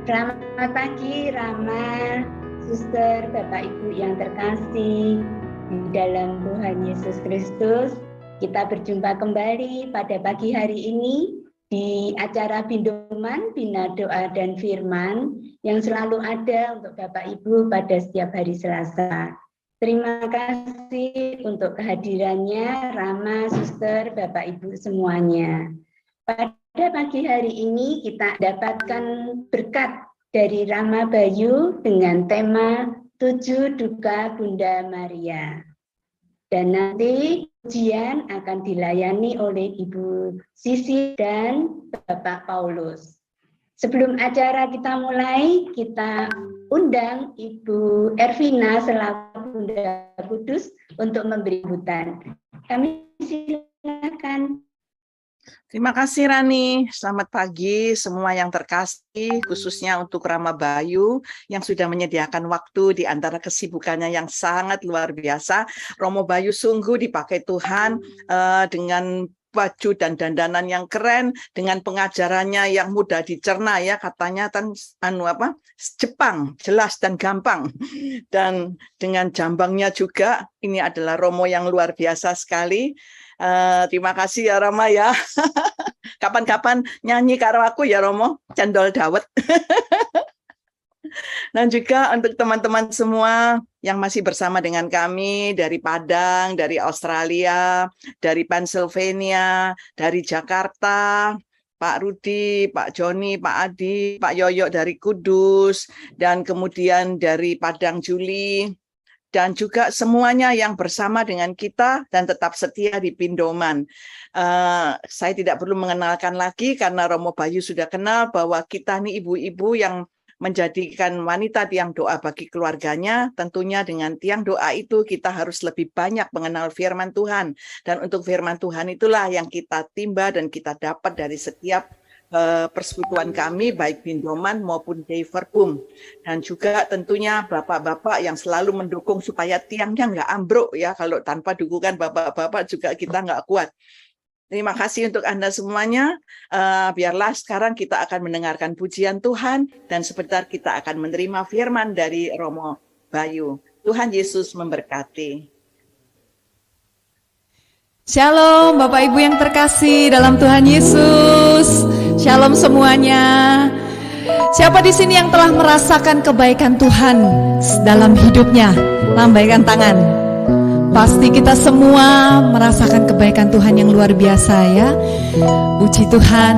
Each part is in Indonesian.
Selamat pagi Rama, Suster, Bapak Ibu yang terkasih di dalam Tuhan Yesus Kristus. Kita berjumpa kembali pada pagi hari ini di acara Bindoman, Bina Doa dan Firman yang selalu ada untuk Bapak Ibu pada setiap hari Selasa. Terima kasih untuk kehadirannya Rama, Suster, Bapak Ibu semuanya. Pada pagi hari ini kita dapatkan berkat dari Rama Bayu dengan tema 7 Duka Bunda Maria. Dan nanti ujian akan dilayani oleh Ibu Sisi dan Bapak Paulus. Sebelum acara kita mulai, kita undang Ibu Ervina selaku Bunda Kudus untuk memberi sambutan. Kami silakan. Terima kasih Rani, selamat pagi semua yang terkasih, khususnya untuk Rama Bayu yang sudah menyediakan waktu di antara kesibukannya yang sangat luar biasa. Romo Bayu sungguh dipakai Tuhan dengan baju dan dandanan yang keren, dengan pengajarannya yang mudah dicerna ya, katanya Jepang, jelas dan gampang. Dan dengan jambangnya juga, ini adalah Romo yang luar biasa sekali. Terima kasih ya Rama ya. Kapan-kapan nyanyi karo aku ya Romo, cendol dawet. Dan juga untuk teman-teman semua yang masih bersama dengan kami dari Padang, dari Australia, dari Pennsylvania, dari Jakarta, Pak Rudi, Pak Joni, Pak Adi, Pak Yoyo dari Kudus, dan kemudian dari Padang Juli, dan juga semuanya yang bersama dengan kita dan tetap setia di Bindoman. Saya tidak perlu mengenalkan lagi karena Romo Bayu sudah kenal bahwa kita nih ibu-ibu yang menjadikan wanita tiang doa bagi keluarganya. Tentunya dengan tiang doa itu kita harus lebih banyak mengenal firman Tuhan. Dan untuk firman Tuhan itulah yang kita timba dan kita dapat dari setiap persekutuan kami, baik Bindoman maupun Deiverbum. Dan juga tentunya bapak-bapak yang selalu mendukung supaya tiangnya nggak ambruk ya. Kalau tanpa dukungan bapak-bapak juga kita nggak kuat. Terima kasih untuk Anda semuanya. Biarlah sekarang kita akan mendengarkan pujian Tuhan dan sebentar kita akan menerima firman dari Romo Bayu. Tuhan Yesus memberkati. Shalom Bapak Ibu yang terkasih dalam Tuhan Yesus. Shalom semuanya. Siapa di sini yang telah merasakan kebaikan Tuhan dalam hidupnya? Lambaikan tangan. Pasti kita semua merasakan kebaikan Tuhan yang luar biasa ya. Puji Tuhan.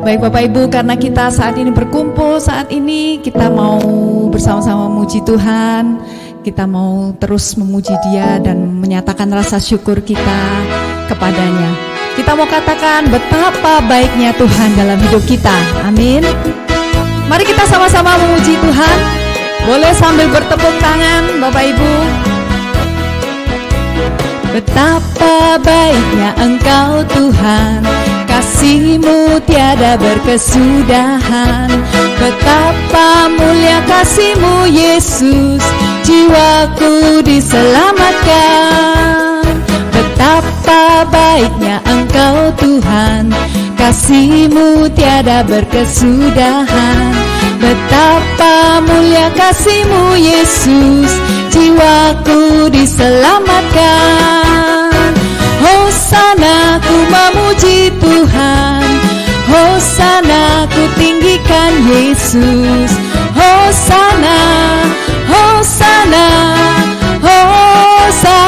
Baik Bapak Ibu, karena kita saat ini berkumpul, saat ini kita mau bersama-sama memuji Tuhan. Kita mau terus memuji Dia dan menyatakan rasa syukur kita kepadanya. Kita mau katakan betapa baiknya Tuhan dalam hidup kita. Amin. Mari kita sama-sama memuji Tuhan. Boleh sambil bertepuk tangan Bapak Ibu. Betapa baiknya Engkau Tuhan, kasih-Mu tiada berkesudahan. Betapa mulia kasih-Mu Yesus, jiwaku diselamatkan. Betapa baiknya Engkau Tuhan, kasih-Mu tiada berkesudahan. Betapa mulia kasih-Mu Yesus, jiwaku diselamatkan. Hosana ku memuji Tuhan, Hosana ku tinggikan Yesus. Hosana, Hosana, Hosana.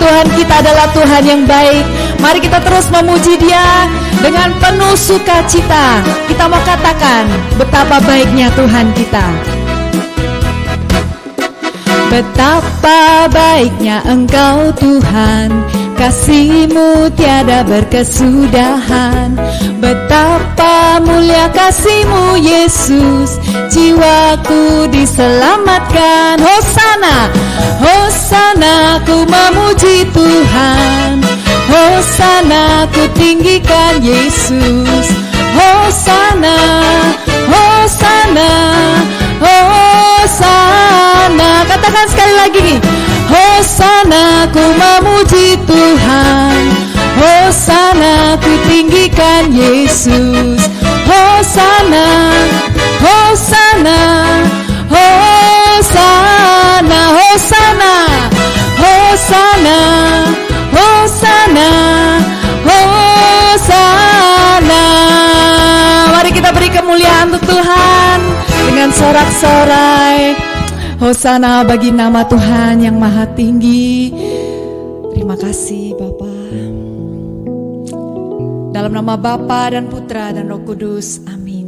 Tuhan kita adalah Tuhan yang baik. Mari kita terus memuji Dia dengan penuh sukacita. Kita mau katakan betapa baiknya Tuhan kita. Betapa baiknya Engkau Tuhan, kasih-Mu tiada berkesudahan. Betapa mulia kasih-Mu Yesus, jiwaku diselamatkan. Hosana, Hosana ku memuji Tuhan, Hosana ku tinggikan Yesus. Hosana, Hosana, Hosana. Katakan sekali lagi nih. Hosana ku memuji Tuhan, Hosana ku tinggikan Yesus. Hosana, Hosana bagi nama Tuhan yang maha tinggi. Terima kasih Bapa. Dalam nama Bapa dan Putra dan Roh Kudus, amin.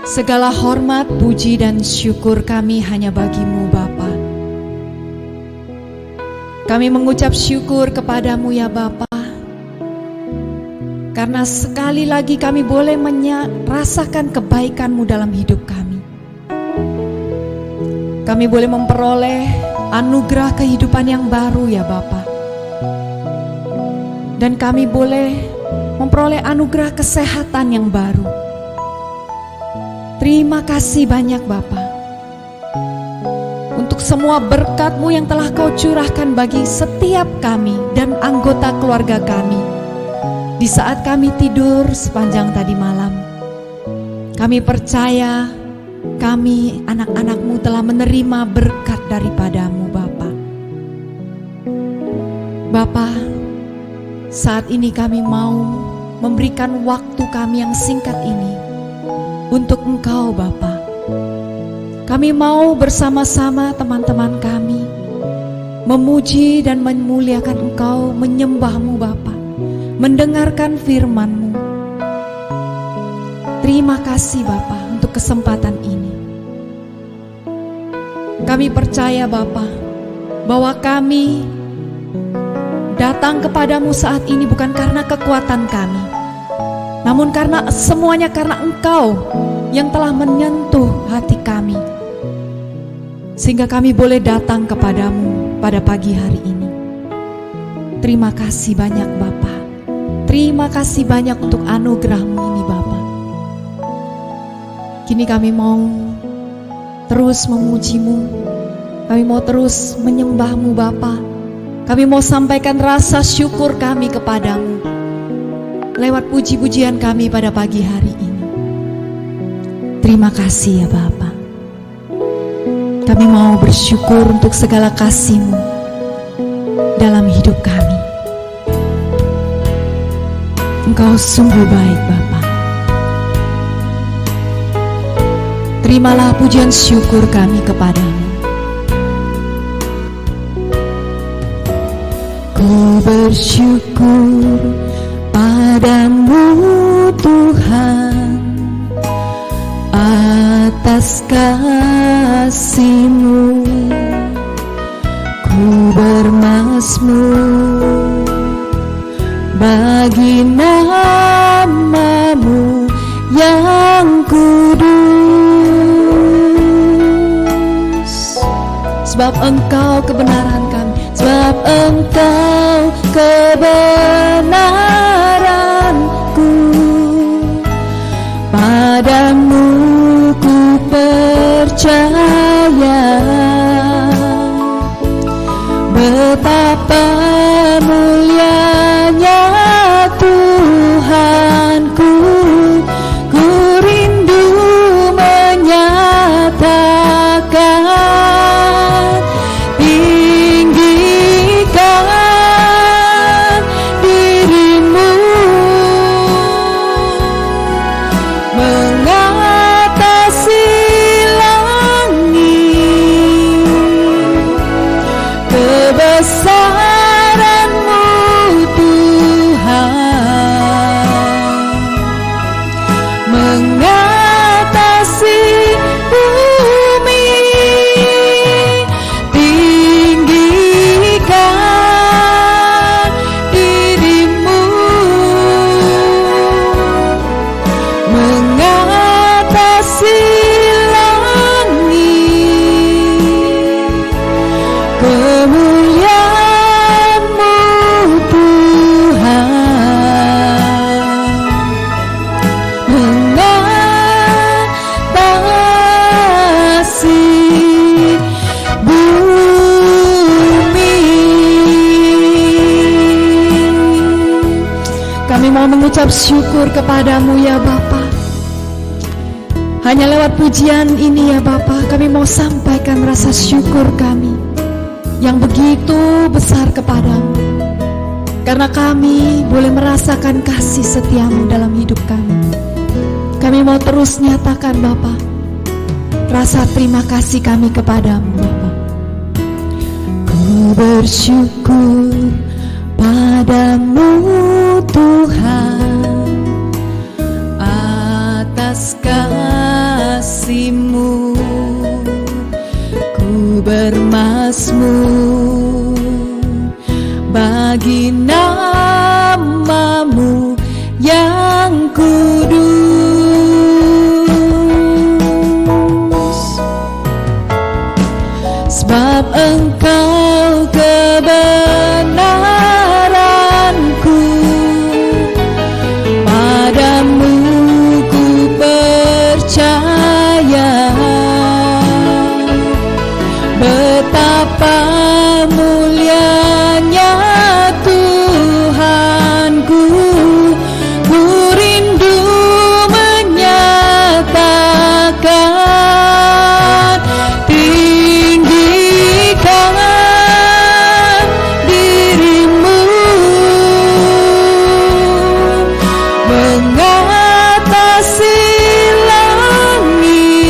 Segala hormat, puji dan syukur kami hanya bagi-Mu Bapa. Kami mengucap syukur kepadamu ya Bapa, karena sekali lagi kami boleh merasakan kebaikan-Mu dalam hidup kami. Kami boleh memperoleh anugerah kehidupan yang baru ya Bapa. Dan kami boleh memperoleh anugerah kesehatan yang baru. Terima kasih banyak Bapa untuk semua berkat-Mu yang telah Kau curahkan bagi setiap kami dan anggota keluarga kami. Di saat kami tidur sepanjang tadi malam, kami percaya kami anak-anak-Mu telah menerima berkat daripada-Mu Bapa. Bapa, saat ini kami mau memberikan waktu kami yang singkat ini untuk Engkau Bapa. Kami mau bersama-sama teman-teman kami memuji dan memuliakan Engkau, menyembah-Mu Bapa, mendengarkan firman-Mu. Terima kasih Bapa untuk kesempatan ini. Kami percaya Bapa bahwa kami datang kepadamu saat ini bukan karena kekuatan kami, namun semuanya karena Engkau yang telah menyentuh hati kami, sehingga kami boleh datang kepadamu pada pagi hari ini. Terima kasih banyak Bapa. Terima kasih banyak untuk anugerah-Mu ini Bapa. Kini kami mau terus memuji-Mu, kami mau terus menyembah-Mu Bapa. Kami mau sampaikan rasa syukur kami kepadamu lewat puji-pujian kami pada pagi hari ini. Terima kasih ya Bapa. Kami mau bersyukur untuk segala kasih-Mu dalam hidup kami. Engkau sungguh baik Bapa. Terimalah pujian syukur kami kepadamu. Ku bersyukur padamu Tuhan atas kasih-Mu. Ku bermazmur bagi nama-Mu yang kudus. Sebab Engkau kebenaran kami, sebab Engkau kebenaranku. Padamu ku percaya, betapa mulianya Tuhanku. Ku rindu menyatakan, tinggikan diri-Mu mengatasi langit. Kebesaran-Mu Tuhan mengatasi bumi. Tinggikan diri-Mu mengatasi langit. Kemuliaan-Mu Tuhan mengatasi bumi. Kami mau mengucap syukur kepadamu ya Bapa. Hanya lewat pujian ini ya Bapa, kami mau sampaikan rasa syukur kami yang begitu besar kepadamu, karena kami boleh merasakan kasih setia-Mu dalam hidup kami. Kami mau terus nyatakan Bapa, rasa terima kasih kami kepadamu Bapa. Ku bersyukur padamu Tuhan atas kasih-Mu. Ku bermazmur bagi nama-Mu yang kudus, sebab Engkau kebenaranku, padamu ku percaya. Betapa mulianya Tuhanku, ku rindu menyatakan, tinggikan diri-Mu mengatasi langit.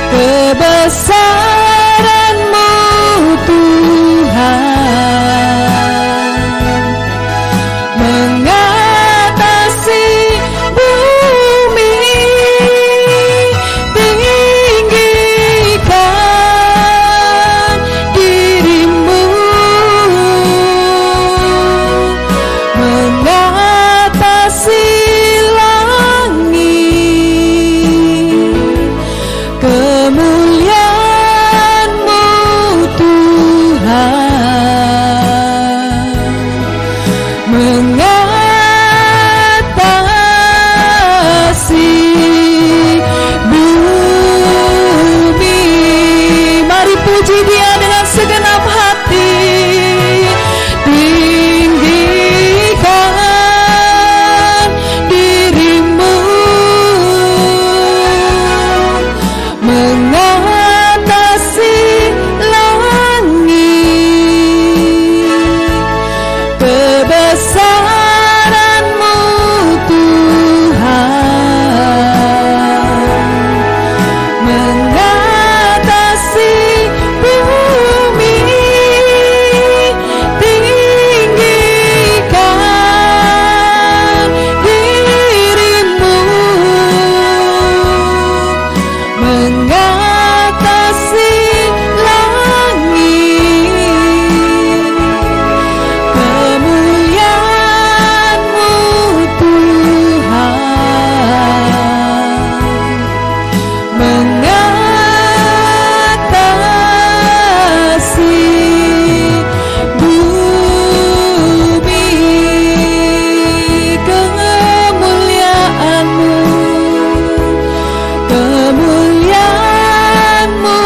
Kebesaran-Mu Tuhan mengatasi bumi. Tinggikan diri-Mu mengatasi langit. Kemuliaan-Mu Tuhan mengatasi bumi. Mari puji Dia dengan segenap hati. Tinggikan diri-Mu mengatasi langit. Kebesaran-Mu Tuhan mengatasi bumi. Tinggikan diri-Mu mengatasi langit. Kemuliaan-Mu Tuhan mengatasi bumi. Kemuliaan-Mu, kemuliaan-Mu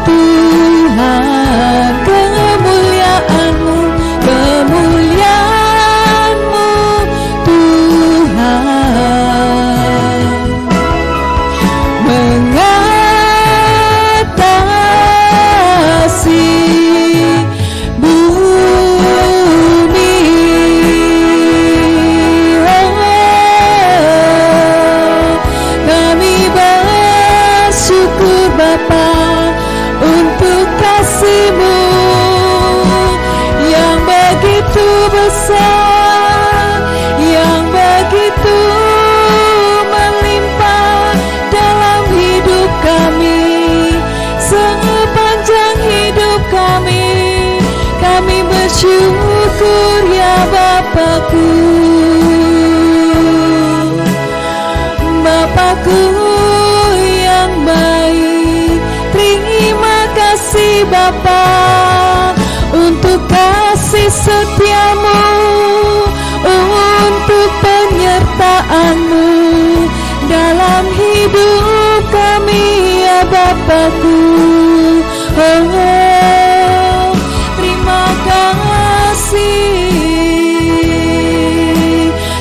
Tuhan, kemuliaan-Mu, kemuliaan-Mu Tuhan mengatasi bumi. Kami bersyukur Bapa untuk kasih-Mu yang begitu besar, yang begitu melimpah dalam hidup kami. Sepanjang hidup kami, kami bersyukur ya Bapakku. Bapakku yang baik, terima kasih Bapa untuk kasih setia-Mu, untuk penyertaan-Mu dalam hidup kami ya Bapakku. Terima kasih.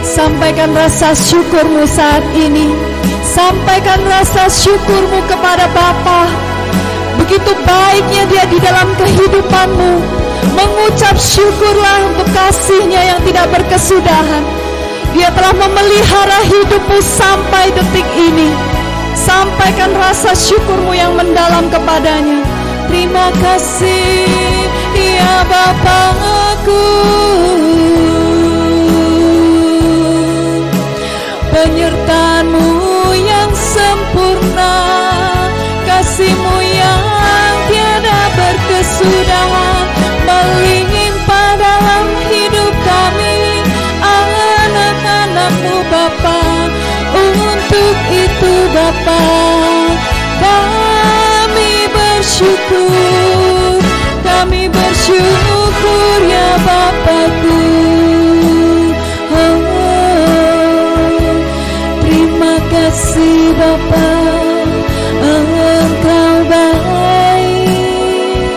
Sampaikan rasa syukur-Mu saat ini. Sampaikan rasa syukur-Mu kepada Bapa. Begitu baiknya Dia di dalam kehidupan-Mu. Mengucap syukurlah untuk kasih-Nya yang tidak berkesudahan, Dia telah memelihara hidupmu sampai detik ini. Sampaikan rasa syukurmu yang mendalam kepadanya. Terima kasih ya Bapakku, penyertaan-Mu yang sempurna, kasih-Mu yang tiada berkesudahan melimpah dalam hidup kami, anak-anak-Mu Bapa. Untuk itu Bapa, kami bersyukur ya Bapakku. Terima kasih Bapa, Engkau baik.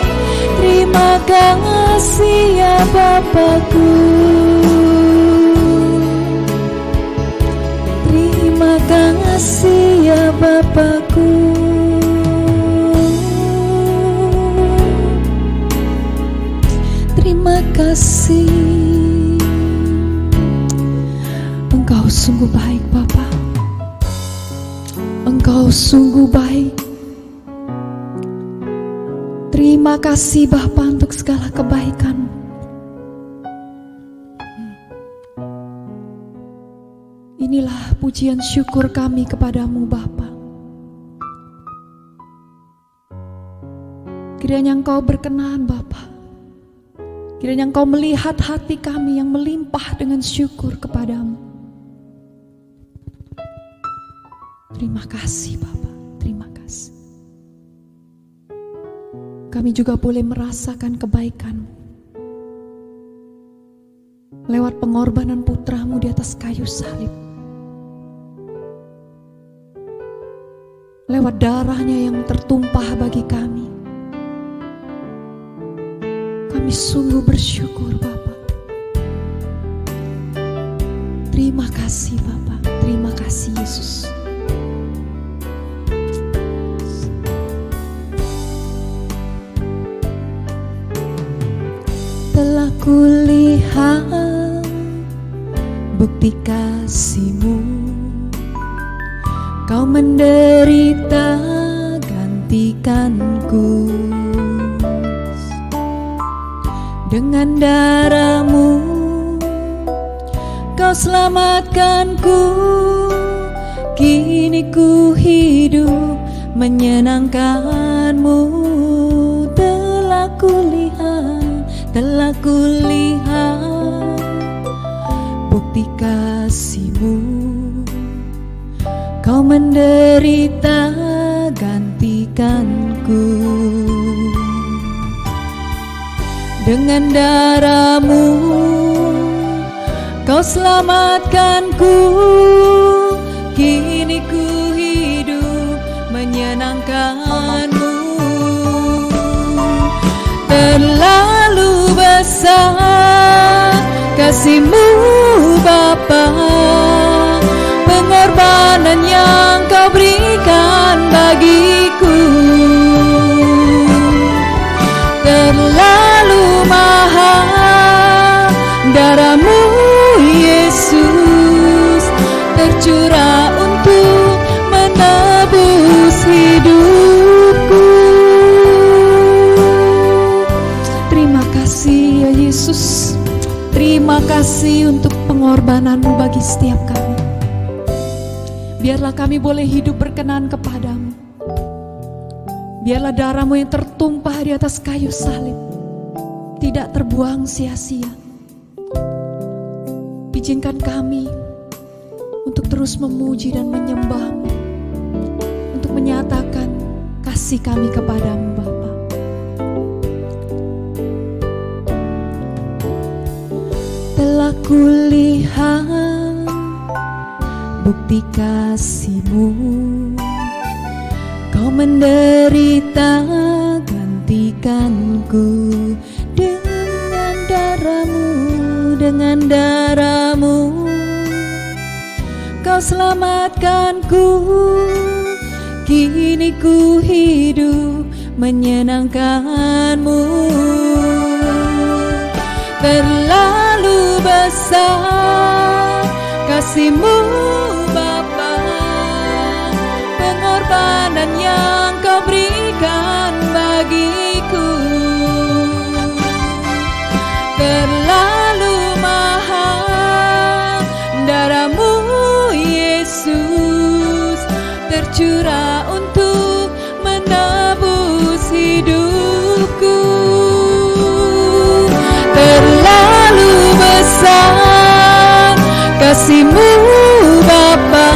Terima kasih ya Bapakku. Terima kasih ya Bapakku. Terima kasih. Engkau sungguh baik Bapa. Engkau sungguh baik. Terima kasih Bapa untuk segala kebaikan. Inilah pujian syukur kami kepadamu Bapa. Kiranya Engkau berkenan Bapa. Kiranya Engkau melihat hati kami yang melimpah dengan syukur kepadamu. Terima kasih Bapa, terima kasih. Kami juga boleh merasakan kebaikan-Mu lewat pengorbanan putra-Mu di atas kayu salib. Lewat darahnya yang tertumpah bagi kami. Kami sungguh bersyukur Bapa. Terima kasih Bapa, terima kasih Yesus. Telah kulihat bukti kasih-Mu, Kau menderita gantikanku. Dengan darah-Mu Kau selamatkanku. Kini ku hidup menyenangkan-Mu. Telah kulihat bukti kasih-Mu. Kau menderita gantikanku. Dengan darah-Mu Kau selamatkanku. Kini ku hidup menyenangkan-Mu. Terlalu besar kasih-Mu Bapa, pengorbanan yang Kau berikan bagiku. Terlalu mahal darah-Mu Yesus, tercurah untuk menebus hidupku. Terima kasih ya Yesus. Terima kasih untuk pengorbanan-Mu bagi setiap kami. Biarlah kami boleh hidup berkenan kepadamu. Biarlah darah-Mu yang tertumpah di atas kayu salib tidak terbuang sia-sia. Izinkan kami untuk terus memuji dan menyembah-Mu, untuk menyatakan kasih kami kepadamu Bapa. Telah kulihat bukti kasih-Mu, Kau menderita gantikanku. Dengan darah-Mu Kau selamatkanku. Kini ku hidup menyenangkan-Mu. Terlalu besar kasih-Mu Bapa, pengorbanan yang Kau berikan bagiku terlalu mahal. Darah-Mu Yesus tercurah untuk menebus hidupku. Terlalu besar kasih-Mu Bapa,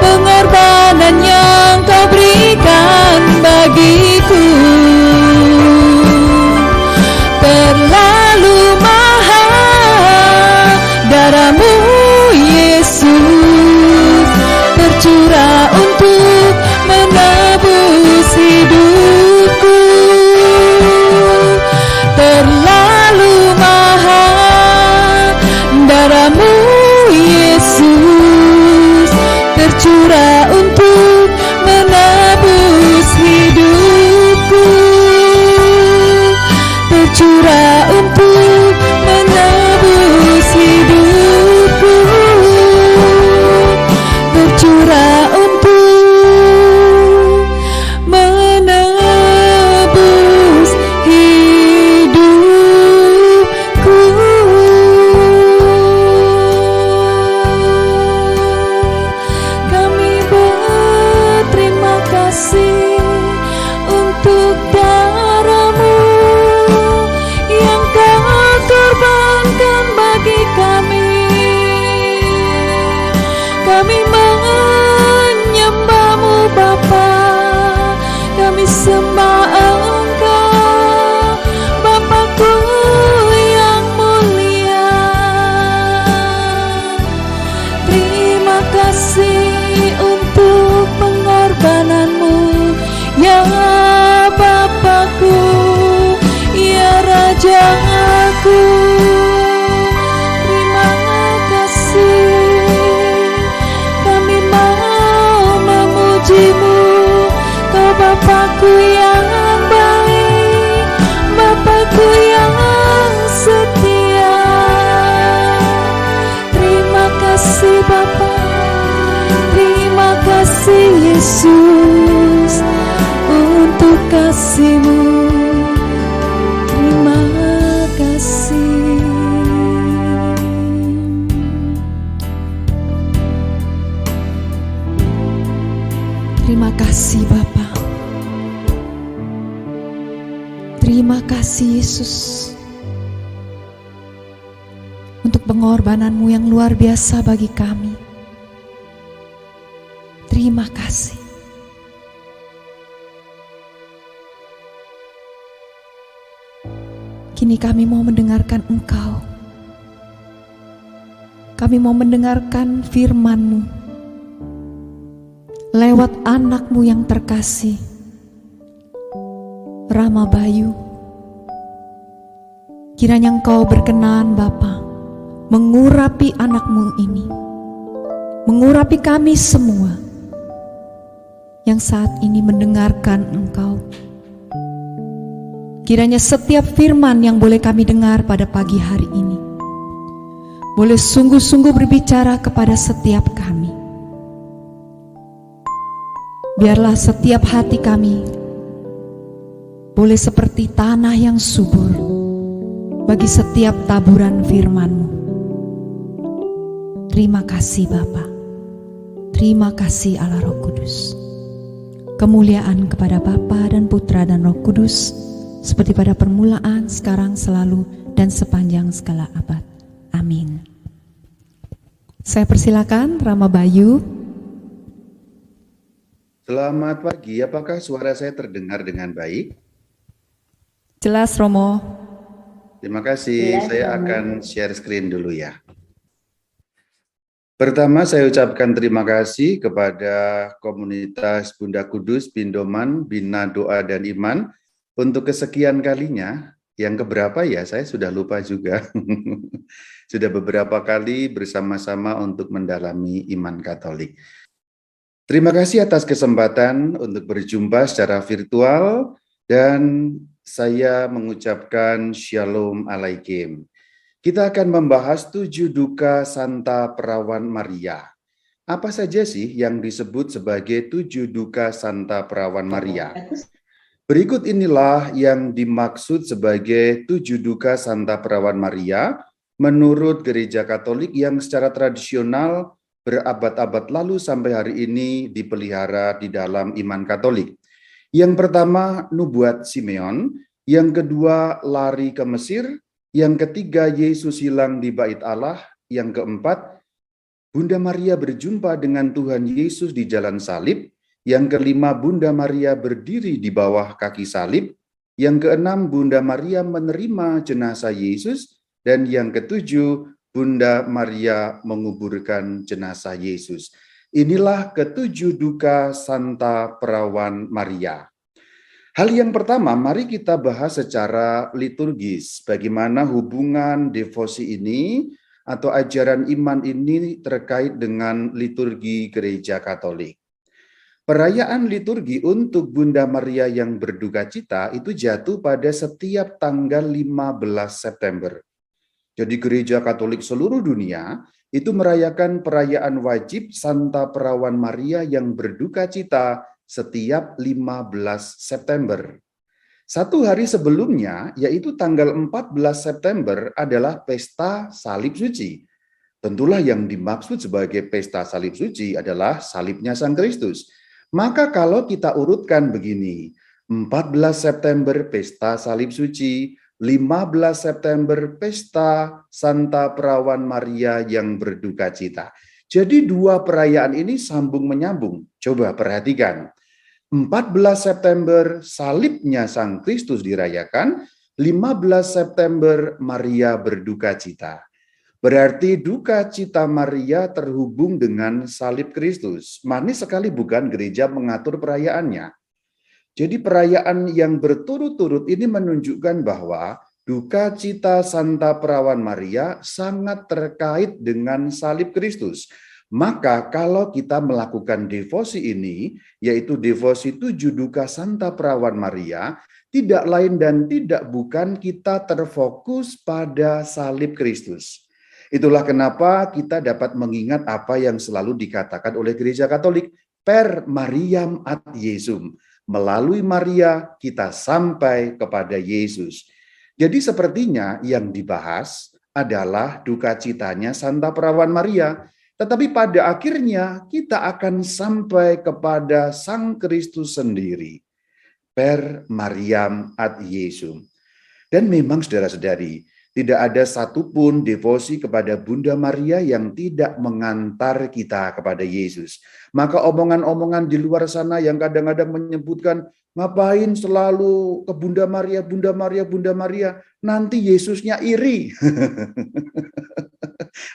pengorbanan yang Kau berikan bagiku terlalu mahal. Darah-Mu Yesus tercurah untuk menebus hidupku. Terlalu mahal. Darah-Mu Yesus tercurah untuk menebus hidupku. Tercurah untuk menebus hidupku. Tercurah untuk menebus hidupku. Kami berterima kasih untuk darah-Mu yang Kau korbankan bagi kami. Kami menyembah-Mu Bapa, kami sembah Engkau Bapakku yang mulia. Terima kasih untuk pengorbanan-Mu ya Bapakku, ya Rajaku. Terima kasih, kami mau memuji-Mu, Kau Bapakku yang baik, Bapakku yang setia. Terima kasih Bapa, terima kasih Yesus untuk kasih-Mu. Terima kasih. Terima kasih Bapa. Terima kasih Yesus untuk pengorbanan-Mu yang luar biasa bagi kami. Terima kasih. Kini kami mau mendengarkan Engkau. Kami mau mendengarkan firman-Mu lewat anak-Mu yang terkasih, Rama Bayu. Kiranya Engkau berkenan Bapa mengurapi anak-Mu ini, mengurapi kami semua yang saat ini mendengarkan Engkau. Kiranya setiap firman yang boleh kami dengar pada pagi hari ini boleh sungguh-sungguh berbicara kepada setiap kami. Biarlah setiap hati kami boleh seperti tanah yang subur bagi setiap taburan firman-Mu. Terima kasih Bapa. Terima kasih Allah Roh Kudus. Kemuliaan kepada Bapa dan Putra dan Roh Kudus, seperti pada permulaan, sekarang, selalu, dan sepanjang segala abad. Amin. Saya persilakan Rama Bayu. Selamat pagi, apakah suara saya terdengar dengan baik? Jelas Romo. Terima kasih, Jelas, saya Romo. akan share screen dulu ya. Pertama saya ucapkan terima kasih kepada komunitas Bunda Kudus, Bindoman, Bina Doa dan Iman untuk kesekian kalinya, yang keberapa ya saya sudah lupa juga. Sudah beberapa kali bersama-sama untuk mendalami iman Katolik. Terima kasih atas kesempatan untuk berjumpa secara virtual dan saya mengucapkan Shalom Alaikum. Kita akan membahas 7 duka Santa Perawan Maria. Apa saja sih yang disebut sebagai 7 duka Santa Perawan Maria? Berikut inilah yang dimaksud sebagai 7 duka Santa Perawan Maria menurut Gereja Katolik yang secara tradisional berabad-abad lalu sampai hari ini dipelihara di dalam iman Katolik. Yang pertama, nubuat Simeon. Yang kedua, lari ke Mesir. Yang ketiga, Yesus hilang di Bait Allah. Yang keempat, Bunda Maria berjumpa dengan Tuhan Yesus di jalan salib. Yang kelima, Bunda Maria berdiri di bawah kaki salib. Yang keenam, Bunda Maria menerima jenazah Yesus. Dan yang ketujuh, Bunda Maria menguburkan jenazah Yesus. Inilah ketujuh duka Santa Perawan Maria. Hal yang pertama, mari kita bahas secara liturgis bagaimana hubungan devosi ini atau ajaran iman ini terkait dengan liturgi Gereja Katolik. Perayaan liturgi untuk Bunda Maria yang berduka cita itu jatuh pada setiap tanggal 15 September. Jadi Gereja Katolik seluruh dunia itu merayakan perayaan wajib Santa Perawan Maria yang berduka cita setiap 15 September. Satu hari sebelumnya, yaitu tanggal 14 September adalah Pesta Salib Suci. Tentulah yang dimaksud sebagai Pesta Salib Suci adalah salibnya Sang Kristus. Maka kalau kita urutkan begini, 14 September Pesta Salib Suci, 15 September Pesta Santa Perawan Maria yang berduka cita. Jadi dua perayaan ini sambung menyambung. Coba perhatikan. 14 September salibnya Sang Kristus dirayakan, 15 September Maria berduka cita. Berarti duka cita Maria terhubung dengan salib Kristus. Manis sekali bukan gereja mengatur perayaannya. Jadi perayaan yang berturut-turut ini menunjukkan bahwa duka cita Santa Perawan Maria sangat terkait dengan salib Kristus. Maka kalau kita melakukan devosi ini, yaitu devosi 7 duka Santa Perawan Maria, tidak lain dan tidak bukan kita terfokus pada salib Kristus. Itulah kenapa kita dapat mengingat apa yang selalu dikatakan oleh Gereja Katolik, per Mariam ad Jesum. Melalui Maria kita sampai kepada Yesus. Jadi sepertinya yang dibahas adalah duka citanya Santa Perawan Maria. Tetapi pada akhirnya kita akan sampai kepada Sang Kristus sendiri. Per Mariam ad Jesum. Dan memang saudara-saudari, tidak ada satupun devosi kepada Bunda Maria yang tidak mengantar kita kepada Yesus. Maka omongan-omongan di luar sana yang kadang-kadang menyebutkan, ngapain selalu ke Bunda Maria, Bunda Maria, Bunda Maria, nanti Yesusnya iri.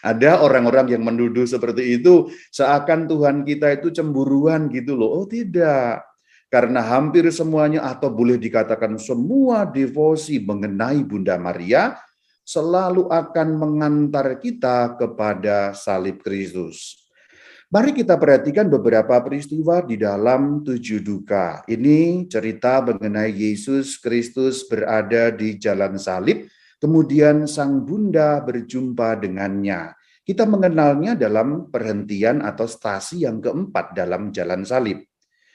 Ada orang-orang yang menuduh seperti itu, seakan Tuhan kita itu cemburuan gitu loh. Oh tidak, karena hampir semuanya atau boleh dikatakan semua devosi mengenai Bunda Maria selalu akan mengantar kita kepada salib Kristus. Mari kita perhatikan beberapa peristiwa di dalam 7 duka. Ini cerita mengenai Yesus Kristus berada di jalan salib, kemudian Sang Bunda berjumpa dengannya. Kita mengenalnya dalam perhentian atau stasi yang keempat dalam jalan salib.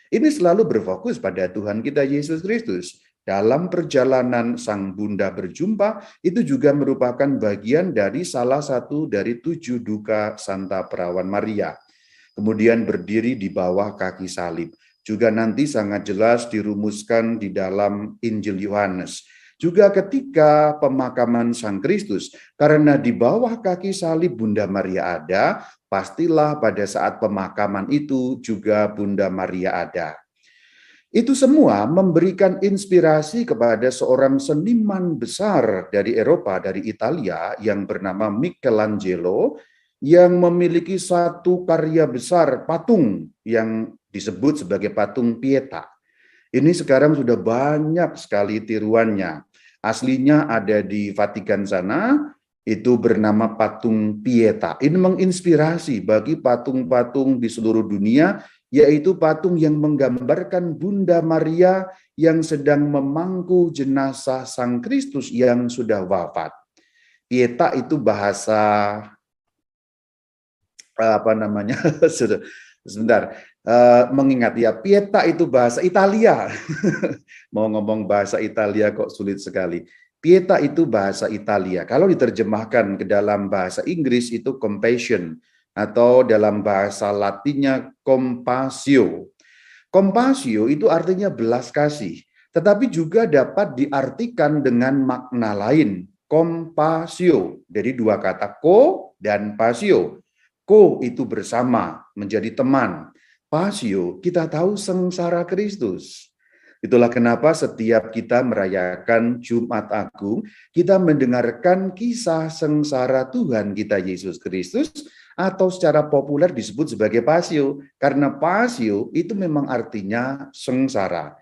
Ini selalu berfokus pada Tuhan kita Yesus Kristus. Dalam perjalanan Sang Bunda berjumpa, itu juga merupakan bagian dari salah satu dari 7 duka Santa Perawan Maria. Kemudian berdiri di bawah kaki salib. Juga nanti sangat jelas dirumuskan di dalam Injil Yohanes. Juga ketika pemakaman Sang Kristus, karena di bawah kaki salib Bunda Maria ada, pastilah pada saat pemakaman itu juga Bunda Maria ada. Itu semua memberikan inspirasi kepada seorang seniman besar dari Eropa, dari Italia, yang bernama Michelangelo, yang memiliki satu karya besar patung yang disebut sebagai patung Pieta. Ini sekarang sudah banyak sekali tiruannya. Aslinya ada di Vatikan sana, itu bernama patung Pieta. Ini menginspirasi bagi patung-patung di seluruh dunia, yaitu patung yang menggambarkan Bunda Maria yang sedang memangku jenazah Sang Kristus yang sudah wafat. Pieta itu bahasa apa namanya? Sebentar, mengingat ya, Pieta itu bahasa Italia. Mau ngomong bahasa Italia kok sulit sekali. Pieta itu bahasa Italia. Kalau diterjemahkan ke dalam bahasa Inggris itu compassion, atau dalam bahasa Latinnya compasio. Compasio itu artinya belas kasih, tetapi juga dapat diartikan dengan makna lain, compasio. Jadi dua kata co dan pasio. Co itu bersama, menjadi teman. Pasio, kita tahu sengsara Kristus. Itulah kenapa setiap kita merayakan Jumat Agung, kita mendengarkan kisah sengsara Tuhan kita Yesus Kristus, atau secara populer disebut sebagai pasio. Karena pasio itu memang artinya sengsara.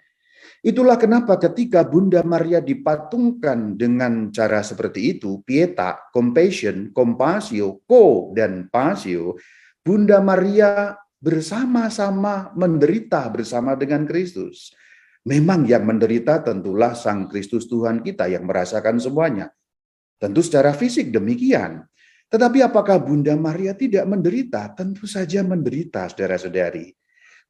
Itulah kenapa ketika Bunda Maria dipatungkan dengan cara seperti itu, Pieta, compassion, compasio, co, dan pasio, Bunda Maria bersama-sama menderita bersama dengan Kristus. Memang yang menderita tentulah Sang Kristus Tuhan kita yang merasakan semuanya. Tentu secara fisik demikian. Tetapi apakah Bunda Maria tidak menderita? Tentu saja menderita, saudara-saudari.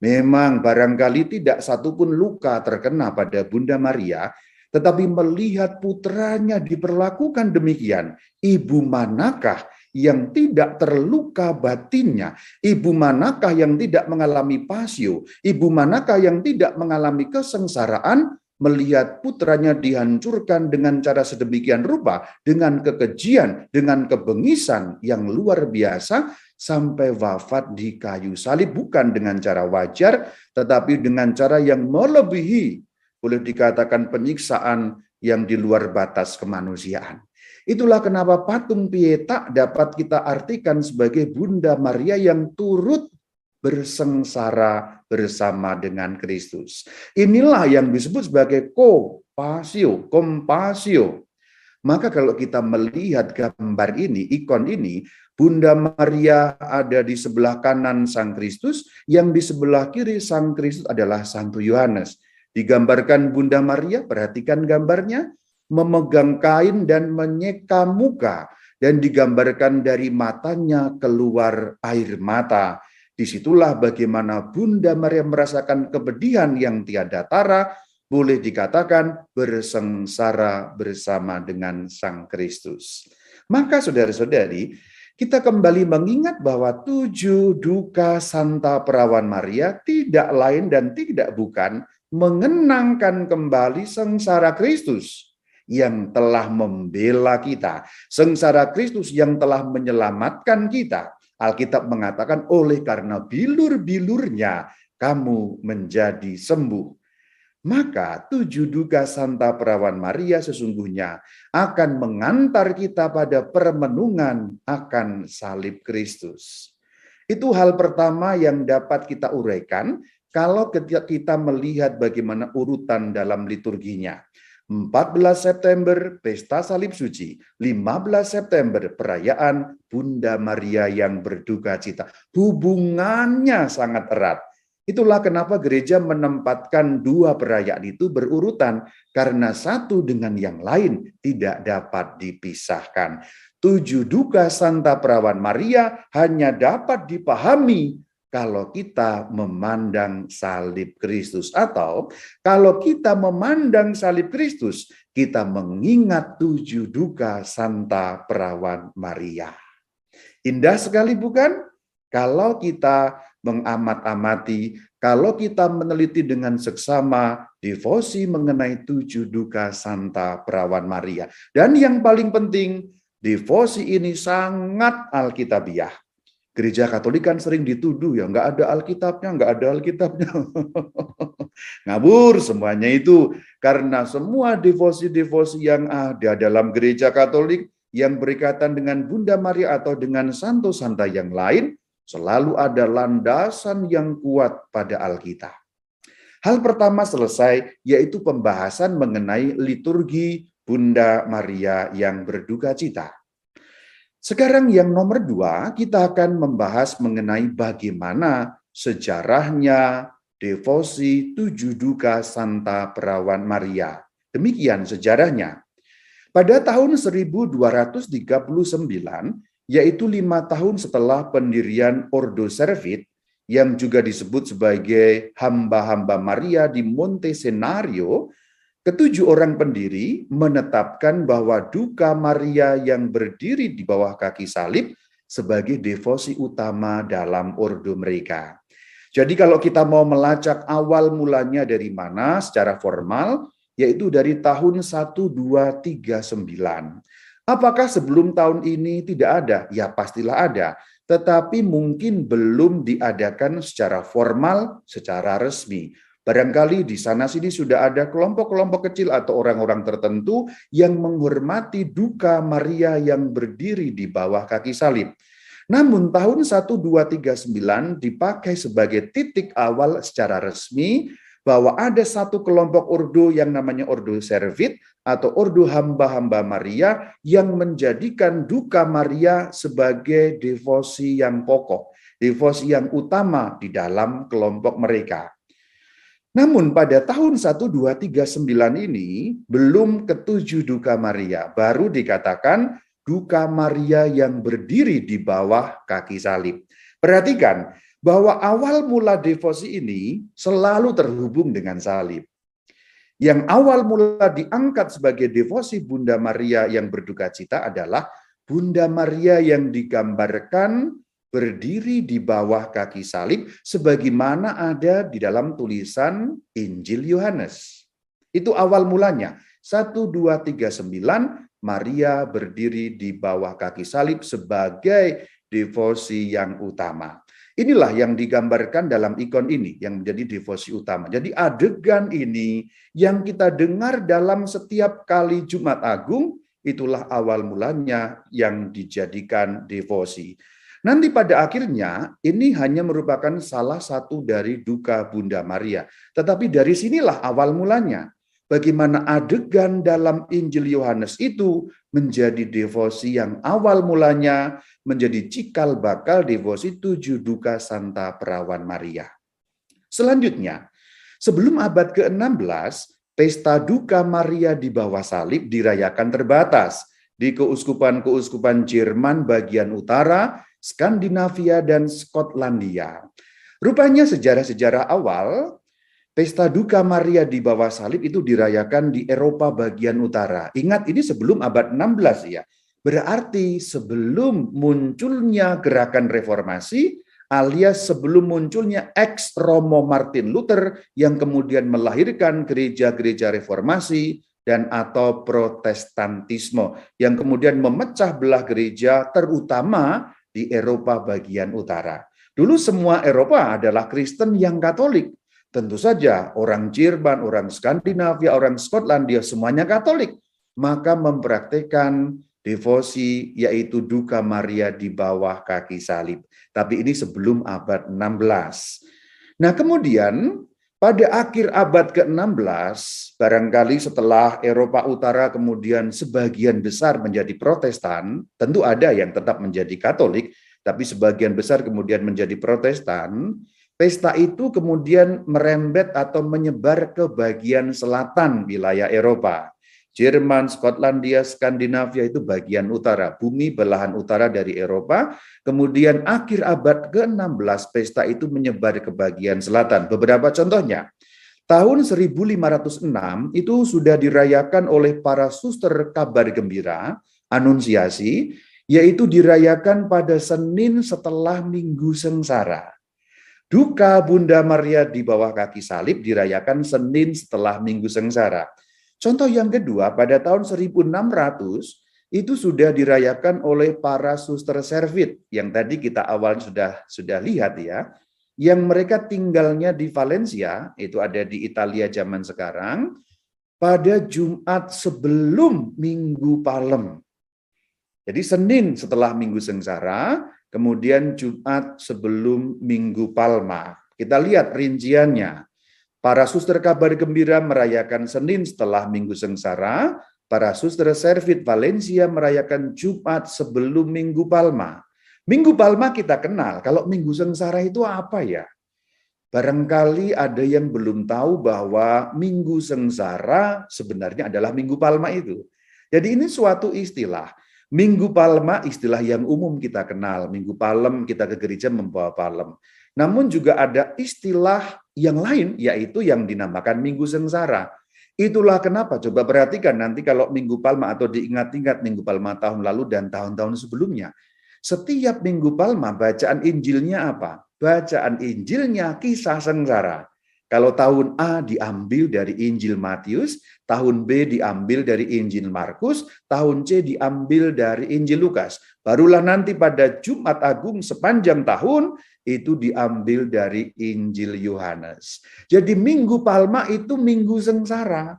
Memang barangkali tidak satupun luka terkena pada Bunda Maria, tetapi melihat putranya diperlakukan demikian, ibu manakah yang tidak terluka batinnya? Ibu manakah yang tidak mengalami pasio? Ibu manakah yang tidak mengalami kesengsaraan melihat putranya dihancurkan dengan cara sedemikian rupa, dengan kekejian, dengan kebengisan yang luar biasa, sampai wafat di kayu salib, bukan dengan cara wajar, tetapi dengan cara yang melebihi, boleh dikatakan penyiksaan yang di luar batas kemanusiaan. Itulah kenapa patung Pieta dapat kita artikan sebagai Bunda Maria yang turut bersengsara bersama dengan Kristus. Inilah yang disebut sebagai compasio, compasio. Maka kalau kita melihat gambar ini, ikon ini, Bunda Maria ada di sebelah kanan Sang Kristus, yang di sebelah kiri Sang Kristus adalah Santo Yohanes. Digambarkan Bunda Maria, perhatikan gambarnya, memegang kain dan menyeka muka, dan digambarkan dari matanya keluar air mata. Disitulah bagaimana Bunda Maria merasakan kepedihan yang tiada tara, boleh dikatakan bersengsara bersama dengan Sang Kristus. Maka saudara-saudari, kita kembali mengingat bahwa 7 duka Santa Perawan Maria tidak lain dan tidak bukan mengenangkan kembali sengsara Kristus yang telah membela kita, sengsara Kristus yang telah menyelamatkan kita. Alkitab mengatakan oleh karena bilur-bilurnya kamu menjadi sembuh. Maka 7 duka Santa Perawan Maria sesungguhnya akan mengantar kita pada permenungan akan salib Kristus. Itu hal pertama yang dapat kita uraikan kalau kita melihat bagaimana urutan dalam liturginya. 14 September Pesta Salib Suci, 15 September perayaan Bunda Maria yang berduka cita. Hubungannya sangat erat. Itulah kenapa gereja menempatkan 2 perayaan itu berurutan, karena satu dengan yang lain tidak dapat dipisahkan. 7 duka Santa Perawan Maria hanya dapat dipahami kalau kita memandang salib Kristus, atau kalau kita memandang salib Kristus, kita mengingat 7 duka Santa Perawan Maria. Indah sekali bukan? Kalau kita mengamat-amati, kalau kita meneliti dengan seksama devosi mengenai 7 duka Santa Perawan Maria. Dan yang paling penting, devosi ini sangat alkitabiah. Gereja Katolik kan sering dituduh ya, nggak ada Alkitabnya. Ngabur semuanya itu, karena semua devosi-devosi yang ada dalam Gereja Katolik yang berkaitan dengan Bunda Maria atau dengan santo-santa yang lain, selalu ada landasan yang kuat pada Alkitab. Hal pertama selesai, yaitu pembahasan mengenai liturgi Bunda Maria yang berduka cita. Sekarang yang nomor 2, kita akan membahas mengenai bagaimana sejarahnya devosi 7 duka Santa Perawan Maria. Demikian sejarahnya. Pada tahun 1239, yaitu 5 tahun setelah pendirian Ordo Servit, yang juga disebut sebagai hamba-hamba Maria di Monte Senario, ketujuh orang pendiri menetapkan bahwa duka Maria yang berdiri di bawah kaki salib sebagai devosi utama dalam ordo mereka. Jadi kalau kita mau melacak awal mulanya dari mana secara formal, yaitu dari tahun 1239. Apakah sebelum tahun ini tidak ada? Ya pastilah ada. Tetapi mungkin belum diadakan secara formal, secara resmi. Barangkali di sana-sini sudah ada kelompok-kelompok kecil atau orang-orang tertentu yang menghormati duka Maria yang berdiri di bawah kaki salib. Namun tahun 1239 dipakai sebagai titik awal secara resmi bahwa ada satu kelompok ordo yang namanya Ordo Servit atau Ordo Hamba-Hamba Maria yang menjadikan duka Maria sebagai devosi yang pokok, devosi yang utama di dalam kelompok mereka. Namun pada tahun 1239 ini belum ketujuh duka Maria, baru dikatakan duka Maria yang berdiri di bawah kaki salib. Perhatikan bahwa awal mula devosi ini selalu terhubung dengan salib. Yang awal mula diangkat sebagai devosi Bunda Maria yang berduka cita adalah Bunda Maria yang digambarkan berdiri di bawah kaki salib sebagaimana ada di dalam tulisan Injil Yohanes. Itu awal mulanya. 1239 Maria berdiri di bawah kaki salib sebagai devosi yang utama. Inilah yang digambarkan dalam ikon ini yang menjadi devosi utama. Jadi adegan ini yang kita dengar dalam setiap kali Jumat Agung, itulah awal mulanya yang dijadikan devosi. Nanti pada akhirnya ini hanya merupakan salah satu dari duka Bunda Maria. Tetapi dari sinilah awal mulanya. Bagaimana adegan dalam Injil Yohanes itu menjadi devosi yang awal mulanya menjadi cikal bakal devosi 7 duka Santa Perawan Maria. Selanjutnya, sebelum abad ke-16, pesta duka Maria di bawah salib dirayakan terbatas di keuskupan-keuskupan Jerman bagian utara, Skandinavia, dan Skotlandia. Rupanya sejarah-sejarah awal, pesta duka Maria di bawah salib itu dirayakan di Eropa bagian utara. Ingat ini sebelum abad 16 ya. Berarti sebelum munculnya gerakan reformasi alias sebelum munculnya ex Romo Martin Luther yang kemudian melahirkan gereja-gereja reformasi dan atau protestantisme yang kemudian memecah belah gereja terutama di Eropa bagian utara. Dulu semua Eropa adalah Kristen yang Katolik. Tentu saja orang Jerman, orang Skandinavia, orang Skotlandia semuanya Katolik. Maka mempraktikkan devosi yaitu duka Maria di bawah kaki salib. Tapi ini sebelum abad 16. Nah kemudian pada akhir abad ke-16, barangkali setelah Eropa Utara kemudian sebagian besar menjadi Protestan, tentu ada yang tetap menjadi Katolik, tapi sebagian besar kemudian menjadi Protestan. Pesta itu kemudian merembet atau menyebar ke bagian selatan wilayah Eropa. Jerman, Skotlandia, Skandinavia itu bagian utara, bumi belahan utara dari Eropa. Kemudian akhir abad ke-16 pesta itu menyebar ke bagian selatan. Beberapa contohnya. Tahun 1506 itu sudah dirayakan oleh para suster kabar gembira, Anunsiasi, yaitu dirayakan pada Senin setelah Minggu Sengsara. Duka Bunda Maria di bawah kaki salib dirayakan Senin setelah Minggu Sengsara. Contoh yang kedua, pada tahun 1600 itu sudah dirayakan oleh para suster Servit yang tadi kita awalnya sudah lihat ya, yang mereka tinggalnya di Valencia, itu ada di Italia zaman sekarang, pada Jumat sebelum Minggu Palem. Jadi Senin setelah Minggu Sengsara, kemudian Jumat sebelum Minggu Palma. Kita lihat rinciannya. Para suster kabar gembira merayakan Senin setelah Minggu Sengsara. Para suster Servit Valencia merayakan Jumat sebelum Minggu Palma. Minggu Palma kita kenal. Kalau Minggu Sengsara itu apa ya? Barangkali ada yang belum tahu bahwa Minggu Sengsara sebenarnya adalah Minggu Palma itu. Jadi ini suatu istilah. Minggu Palma istilah yang umum kita kenal. Minggu Palem kita ke gereja membawa palem. Namun juga ada istilah yang lain, yaitu yang dinamakan Minggu Sengsara. Itulah kenapa, coba perhatikan nanti kalau Minggu Palma atau diingat-ingat Minggu Palma tahun lalu dan tahun-tahun sebelumnya. Setiap Minggu Palma bacaan Injilnya apa? Bacaan Injilnya kisah sengsara. Kalau tahun A diambil dari Injil Matius, tahun B diambil dari Injil Markus, tahun C diambil dari Injil Lukas. Barulah nanti pada Jumat Agung sepanjang tahun itu diambil dari Injil Yohanes. Jadi Minggu Palma itu Minggu Sengsara.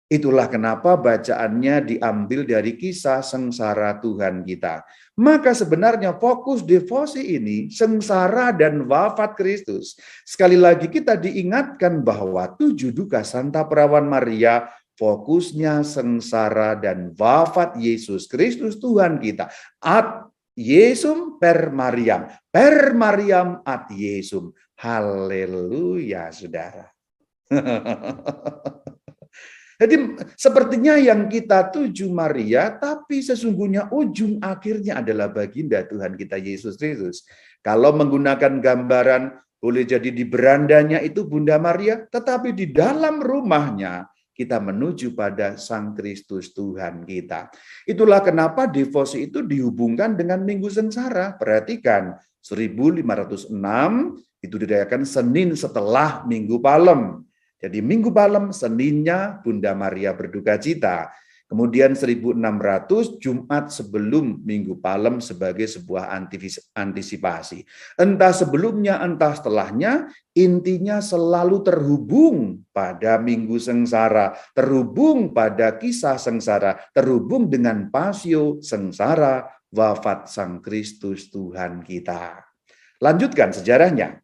Itulah kenapa bacaannya diambil dari kisah sengsara Tuhan kita. Maka sebenarnya fokus devosi ini sengsara dan wafat Kristus. Sekali lagi kita diingatkan bahwa 7 duka Santa Perawan Maria fokusnya sengsara dan wafat Yesus Kristus Tuhan kita. Ad Yesum per Mariam ad Yesum. Haleluya, saudara. Jadi sepertinya yang kita tuju Maria, tapi sesungguhnya ujung akhirnya adalah baginda Tuhan kita Yesus Kristus. Kalau menggunakan gambaran, boleh jadi di berandanya itu Bunda Maria, tetapi di dalam rumahnya kita menuju pada Sang Kristus Tuhan kita. Itulah kenapa devosi itu dihubungkan dengan Minggu Sengsara. Perhatikan, 1506 itu dirayakan Senin setelah Minggu Palem. Jadi Minggu Palem, Seninnya Bunda Maria berduka cita. Kemudian 1600 Jumat sebelum Minggu Palem sebagai sebuah antisipasi. Entah sebelumnya, entah setelahnya, intinya selalu terhubung pada Minggu Sengsara, terhubung pada kisah sengsara, terhubung dengan pasio sengsara, wafat Sang Kristus Tuhan kita. Lanjutkan sejarahnya.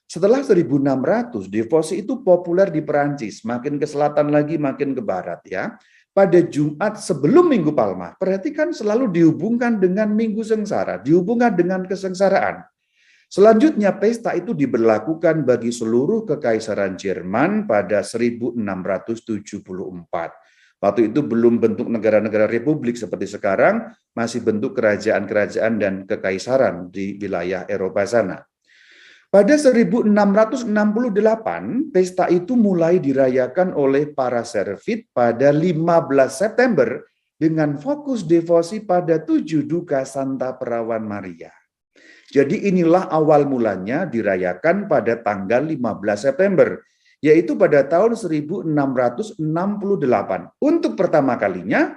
Setelah 1600, devosi itu populer di Perancis, makin ke selatan lagi, makin ke barat ya. Pada Jumat sebelum Minggu Palma, perhatikan selalu dihubungkan dengan Minggu Sengsara, dihubungkan dengan kesengsaraan. Selanjutnya pesta itu diberlakukan bagi seluruh kekaisaran Jerman pada 1674. Waktu itu belum bentuk negara-negara republik seperti sekarang, masih bentuk kerajaan-kerajaan dan kekaisaran di wilayah Eropa sana. Pada 1668, pesta itu mulai dirayakan oleh para Servit pada 15 September dengan fokus devosi pada 7 duka Santa Perawan Maria. Jadi inilah awal mulanya dirayakan pada tanggal 15 September, yaitu pada tahun 1668. Untuk pertama kalinya,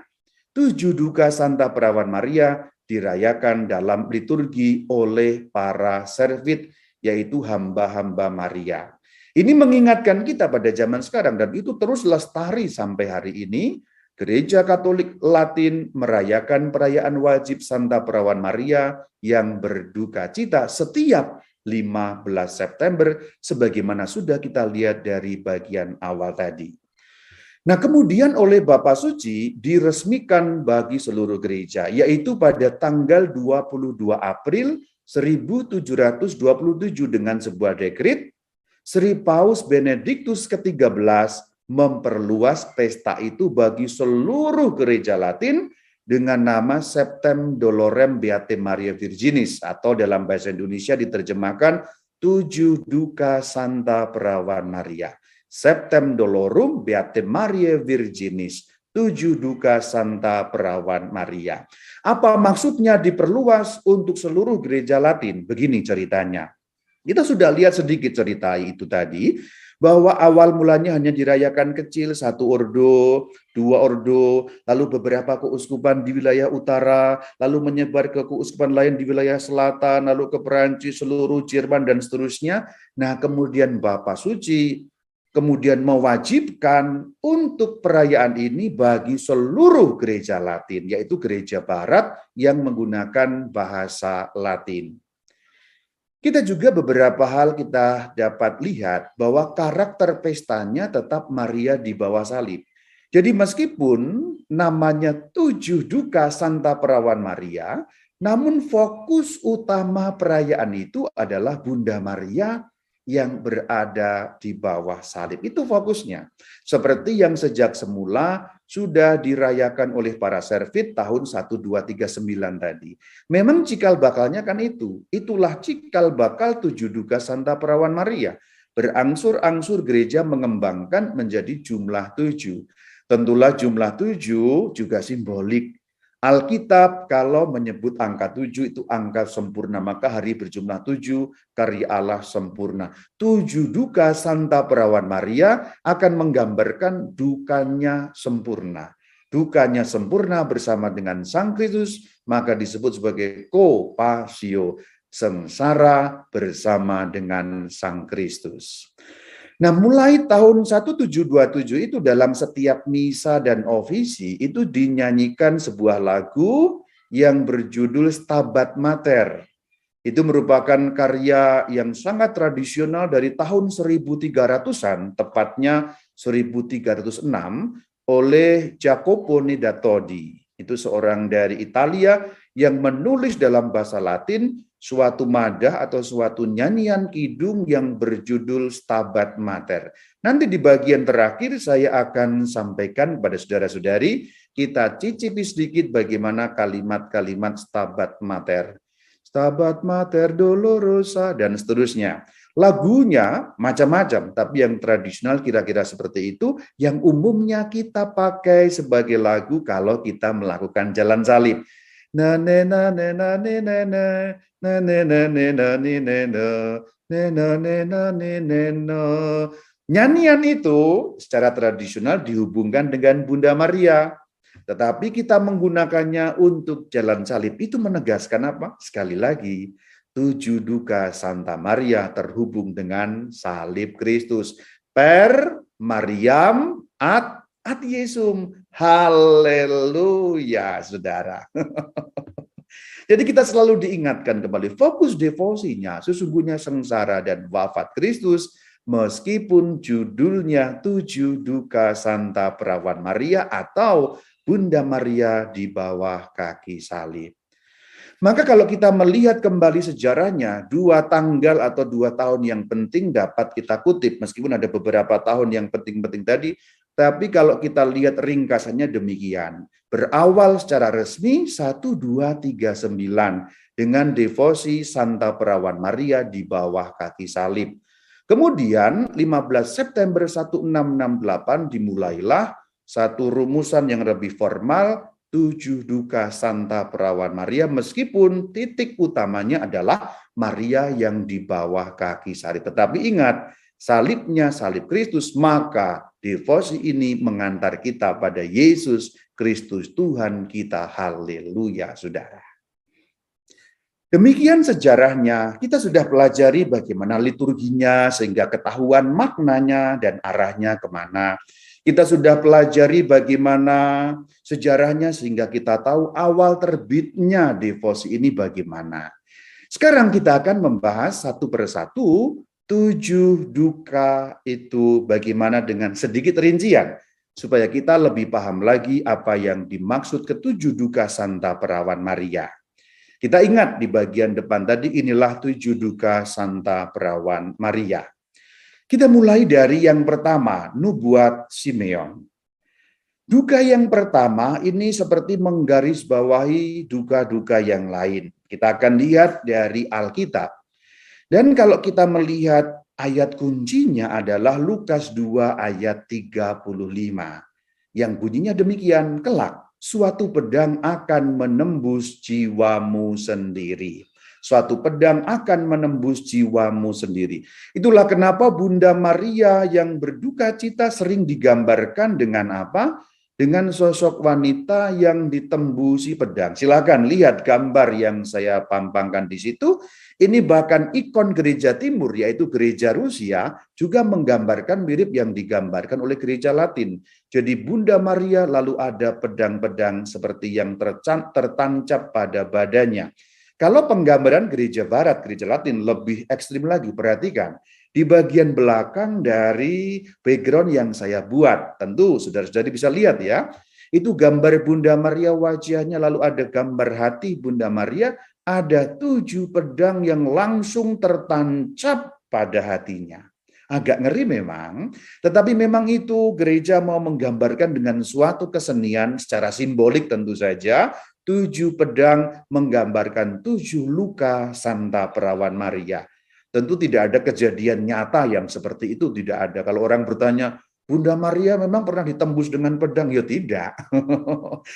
7 duka Santa Perawan Maria dirayakan dalam liturgi oleh para Servit, yaitu hamba-hamba Maria. Ini mengingatkan kita pada zaman sekarang, dan itu terus lestari sampai hari ini. Gereja Katolik Latin merayakan perayaan wajib Santa Perawan Maria yang berduka cita setiap 15 September, sebagaimana sudah kita lihat dari bagian awal tadi. Nah, kemudian oleh Bapak Suci diresmikan bagi seluruh gereja, yaitu pada tanggal 22 April 1727 dengan sebuah dekret, Sri Paus Benediktus ke-13 memperluas pesta itu bagi seluruh gereja Latin dengan nama Septem Dolorem Beate Maria Virginis, atau dalam bahasa Indonesia diterjemahkan 7 duka Santa Perawan Maria. Septem Dolorum Beate Maria Virginis, 7 duka Santa Perawan Maria. Apa maksudnya diperluas untuk seluruh gereja Latin? Begini ceritanya. Kita sudah lihat sedikit cerita itu tadi, bahwa awal mulanya hanya dirayakan kecil, 1 ordo, 2 ordo, lalu beberapa keuskupan di wilayah utara, lalu menyebar ke keuskupan lain di wilayah selatan, lalu ke Perancis, seluruh Jerman, dan seterusnya. Nah, kemudian Bapak Suci kemudian mewajibkan untuk perayaan ini bagi seluruh gereja Latin, yaitu gereja Barat yang menggunakan bahasa Latin. Kita juga beberapa hal kita dapat lihat bahwa karakter pestanya tetap Maria di bawah salib. Jadi meskipun namanya 7 duka Santa Perawan Maria, namun fokus utama perayaan itu adalah Bunda Maria yang berada di bawah salib. Itu fokusnya. Seperti yang sejak semula sudah dirayakan oleh para servit tahun 1239 tadi. Memang cikal bakalnya kan itu. Itulah cikal bakal 7 duka Santa Perawan Maria. Berangsur-angsur gereja mengembangkan menjadi jumlah 7. Tentulah jumlah 7 juga simbolik. Alkitab kalau menyebut angka 7 itu angka sempurna, maka hari berjumlah 7, karya Allah sempurna. 7 duka Santa Perawan Maria akan menggambarkan dukanya sempurna. Dukanya sempurna bersama dengan Sang Kristus, maka disebut sebagai co-passio, sengsara bersama dengan Sang Kristus. Nah, mulai tahun 1727 itu dalam setiap misa dan ofisi itu dinyanyikan sebuah lagu yang berjudul Stabat Mater. Itu merupakan karya yang sangat tradisional dari tahun 1300-an, tepatnya 1306, oleh Jacopone da Todi. Itu seorang dari Italia yang menulis dalam bahasa Latin suatu madah atau suatu nyanyian kidung yang berjudul Stabat Mater. Nanti di bagian terakhir saya akan sampaikan kepada saudara-saudari, kita cicipi sedikit bagaimana kalimat-kalimat Stabat Mater. Stabat Mater Dolorosa dan seterusnya. Lagunya macam-macam, tapi yang tradisional kira-kira seperti itu, yang umumnya kita pakai sebagai lagu kalau kita melakukan jalan salib. Na na na na na na na na na na na na na na. Nyanyian itu secara tradisional dihubungkan dengan Bunda Maria. Tetapi kita menggunakannya untuk jalan salib itu menegaskan apa? Sekali lagi, 7 duka Santa Maria terhubung dengan salib Kristus. Per Mariam ad Yesum. Haleluya, saudara. Jadi kita selalu diingatkan kembali, fokus devosinya sesungguhnya sengsara dan wafat Kristus, meskipun judulnya 7 duka Santa Perawan Maria atau Bunda Maria di bawah kaki salib. Maka kalau kita melihat kembali sejarahnya, 2 tanggal atau 2 tahun yang penting dapat kita kutip, meskipun ada beberapa tahun yang penting-penting tadi, tapi kalau kita lihat ringkasannya demikian. Berawal secara resmi 1239 dengan devosi Santa Perawan Maria di bawah kaki salib. Kemudian 15 September 1668 dimulailah satu rumusan yang lebih formal, 7 duka Santa Perawan Maria, meskipun titik utamanya adalah Maria yang di bawah kaki salib. Tetapi ingat, salibnya salib Kristus, maka devosi ini mengantar kita pada Yesus Kristus Tuhan kita. Haleluya, saudara. Demikian sejarahnya, kita sudah pelajari bagaimana liturginya sehingga ketahuan maknanya dan arahnya kemana. Kita sudah pelajari bagaimana sejarahnya sehingga kita tahu awal terbitnya devosi ini bagaimana. Sekarang kita akan membahas satu persatu 7 duka itu bagaimana dengan sedikit rincian. Supaya kita lebih paham lagi apa yang dimaksud ke-7 duka Santa Perawan Maria. Kita ingat di bagian depan tadi inilah 7 duka Santa Perawan Maria. Kita mulai dari yang pertama, nubuat Simeon. Duka yang pertama ini seperti menggarisbawahi duka-duka yang lain. Kita akan lihat dari Alkitab. Dan kalau kita melihat ayat kuncinya adalah Lukas 2 ayat 35. Yang bunyinya demikian, kelak suatu pedang akan menembus jiwamu sendiri. Suatu pedang akan menembus jiwamu sendiri. Itulah kenapa Bunda Maria yang berduka cita sering digambarkan dengan apa? Dengan sosok wanita yang ditembusi pedang. Silakan lihat gambar yang saya pampangkan di situ. Ini bahkan ikon gereja timur, yaitu gereja Rusia, juga menggambarkan mirip yang digambarkan oleh gereja Latin. Jadi Bunda Maria lalu ada pedang-pedang seperti yang tertancap pada badannya. Kalau penggambaran gereja barat, gereja Latin lebih ekstrim lagi, perhatikan. Di bagian belakang dari background yang saya buat, tentu saudara-saudari bisa lihat ya, itu gambar Bunda Maria wajahnya, lalu ada gambar hati Bunda Maria, ada 7 pedang yang langsung tertancap pada hatinya. Agak ngeri memang, tetapi memang itu gereja mau menggambarkan dengan suatu kesenian secara simbolik tentu saja. 7 pedang menggambarkan 7 luka Santa Perawan Maria. Tentu tidak ada kejadian nyata yang seperti itu, tidak ada. Kalau orang bertanya, Bunda Maria memang pernah ditembus dengan pedang? Ya tidak.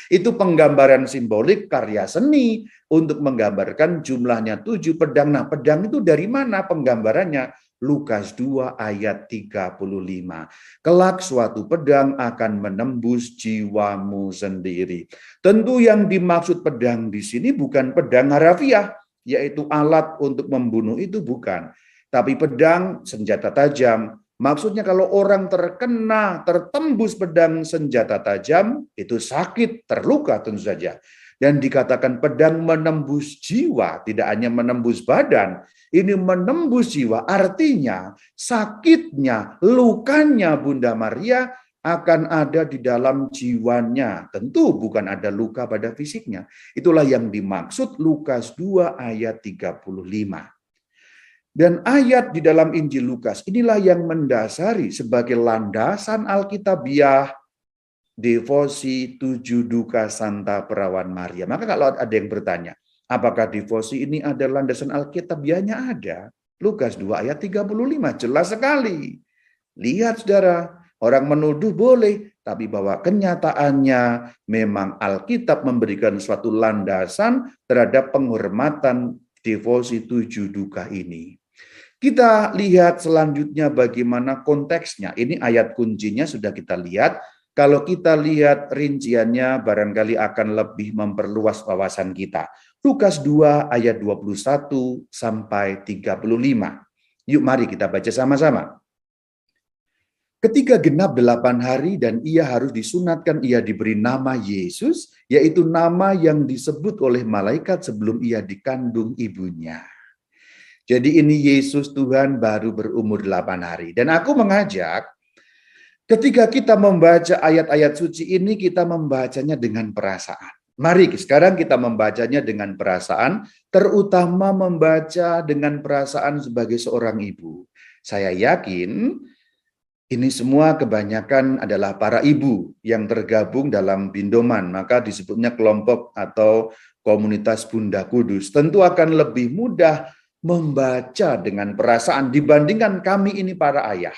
Itu penggambaran simbolik karya seni untuk menggambarkan jumlahnya 7 pedang. Nah, pedang itu dari mana penggambarannya? Lukas 2 ayat 35. Kelak suatu pedang akan menembus jiwamu sendiri. Tentu yang dimaksud pedang di sini bukan pedang harafiah, yaitu alat untuk membunuh, itu bukan. Tapi pedang, senjata tajam. Maksudnya kalau orang terkena, tertembus pedang senjata tajam, itu sakit, terluka tentu saja. Dan dikatakan pedang menembus jiwa, tidak hanya menembus badan, ini menembus jiwa, artinya sakitnya, lukanya Bunda Maria akan ada di dalam jiwanya. Tentu bukan ada luka pada fisiknya. Itulah yang dimaksud Lukas 2 ayat 35. Dan ayat di dalam Injil Lukas inilah yang mendasari sebagai landasan Alkitabiah devosi 7 duka Santa Perawan Maria. Maka kalau ada yang bertanya, apakah devosi ini ada landasan Alkitabiahnya? Ada. Lukas 2 ayat 35, jelas sekali. Lihat saudara, orang menuduh boleh, tapi bahwa kenyataannya memang Alkitab memberikan suatu landasan terhadap penghormatan devosi 7 duka ini. Kita lihat selanjutnya bagaimana konteksnya. Ini ayat kuncinya sudah kita lihat. Kalau kita lihat rinciannya barangkali akan lebih memperluas wawasan kita. Lukas 2 ayat 21 sampai 35. Yuk mari kita baca sama-sama. Ketika genap 8 hari dan ia harus disunatkan, ia diberi nama Yesus, yaitu nama yang disebut oleh malaikat sebelum ia dikandung ibunya. Jadi ini Yesus Tuhan baru berumur 8 hari. Dan aku mengajak, ketika kita membaca ayat-ayat suci ini, kita membacanya dengan perasaan. Mari sekarang kita membacanya dengan perasaan, terutama membaca dengan perasaan sebagai seorang ibu. Saya yakin ini semua kebanyakan adalah para ibu yang tergabung dalam Bindoman, maka disebutnya kelompok atau komunitas Bunda Kudus. Tentu akan lebih mudah membaca dengan perasaan dibandingkan kami ini para ayah.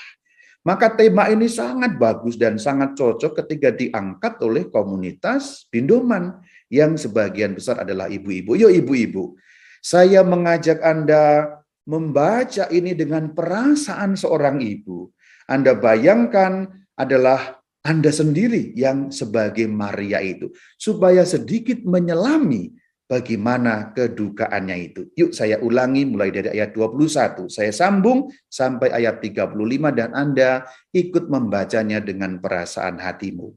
Maka tema ini sangat bagus dan sangat cocok ketika diangkat oleh komunitas Bindoman yang sebagian besar adalah ibu-ibu. Yo ibu-ibu, saya mengajak Anda membaca ini dengan perasaan seorang ibu. Anda bayangkan adalah Anda sendiri yang sebagai Maria itu, supaya sedikit menyelami bagaimana kedukaannya itu. Yuk saya ulangi mulai dari ayat 21. Saya sambung sampai ayat 35 dan Anda ikut membacanya dengan perasaan hatimu.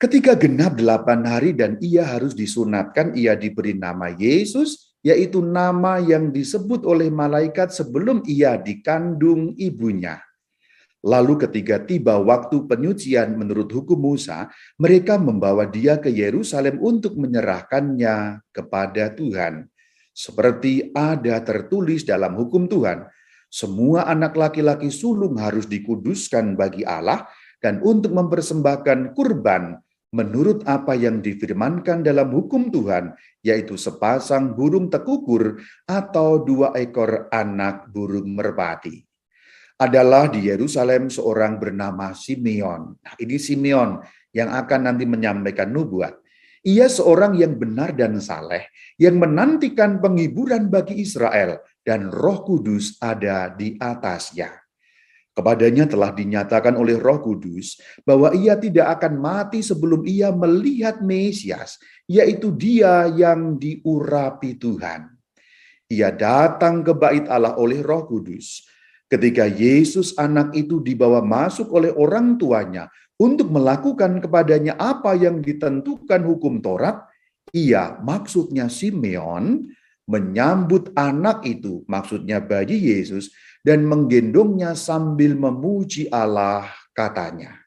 Ketika genap 8 hari dan ia harus disunatkan, ia diberi nama Yesus, yaitu nama yang disebut oleh malaikat sebelum ia dikandung ibunya. Lalu ketika tiba waktu penyucian menurut hukum Musa, mereka membawa dia ke Yerusalem untuk menyerahkannya kepada Tuhan. Seperti ada tertulis dalam hukum Tuhan, semua anak laki-laki sulung harus dikuduskan bagi Allah dan untuk mempersembahkan kurban menurut apa yang difirmankan dalam hukum Tuhan, yaitu sepasang burung tekukur atau 2 ekor anak burung merpati. Adalah di Yerusalem seorang bernama Simeon. Nah, ini Simeon yang akan nanti menyampaikan nubuat. Ia seorang yang benar dan saleh, yang menantikan penghiburan bagi Israel, dan Roh Kudus ada di atasnya. Kepadanya telah dinyatakan oleh Roh Kudus bahwa ia tidak akan mati sebelum ia melihat Mesias, yaitu Dia yang diurapi Tuhan. Ia datang ke bait Allah oleh Roh Kudus. Ketika Yesus anak itu dibawa masuk oleh orang tuanya untuk melakukan kepadanya apa yang ditentukan hukum Taurat, ia, maksudnya Simeon, menyambut anak itu, maksudnya bayi Yesus, dan menggendongnya sambil memuji Allah, katanya.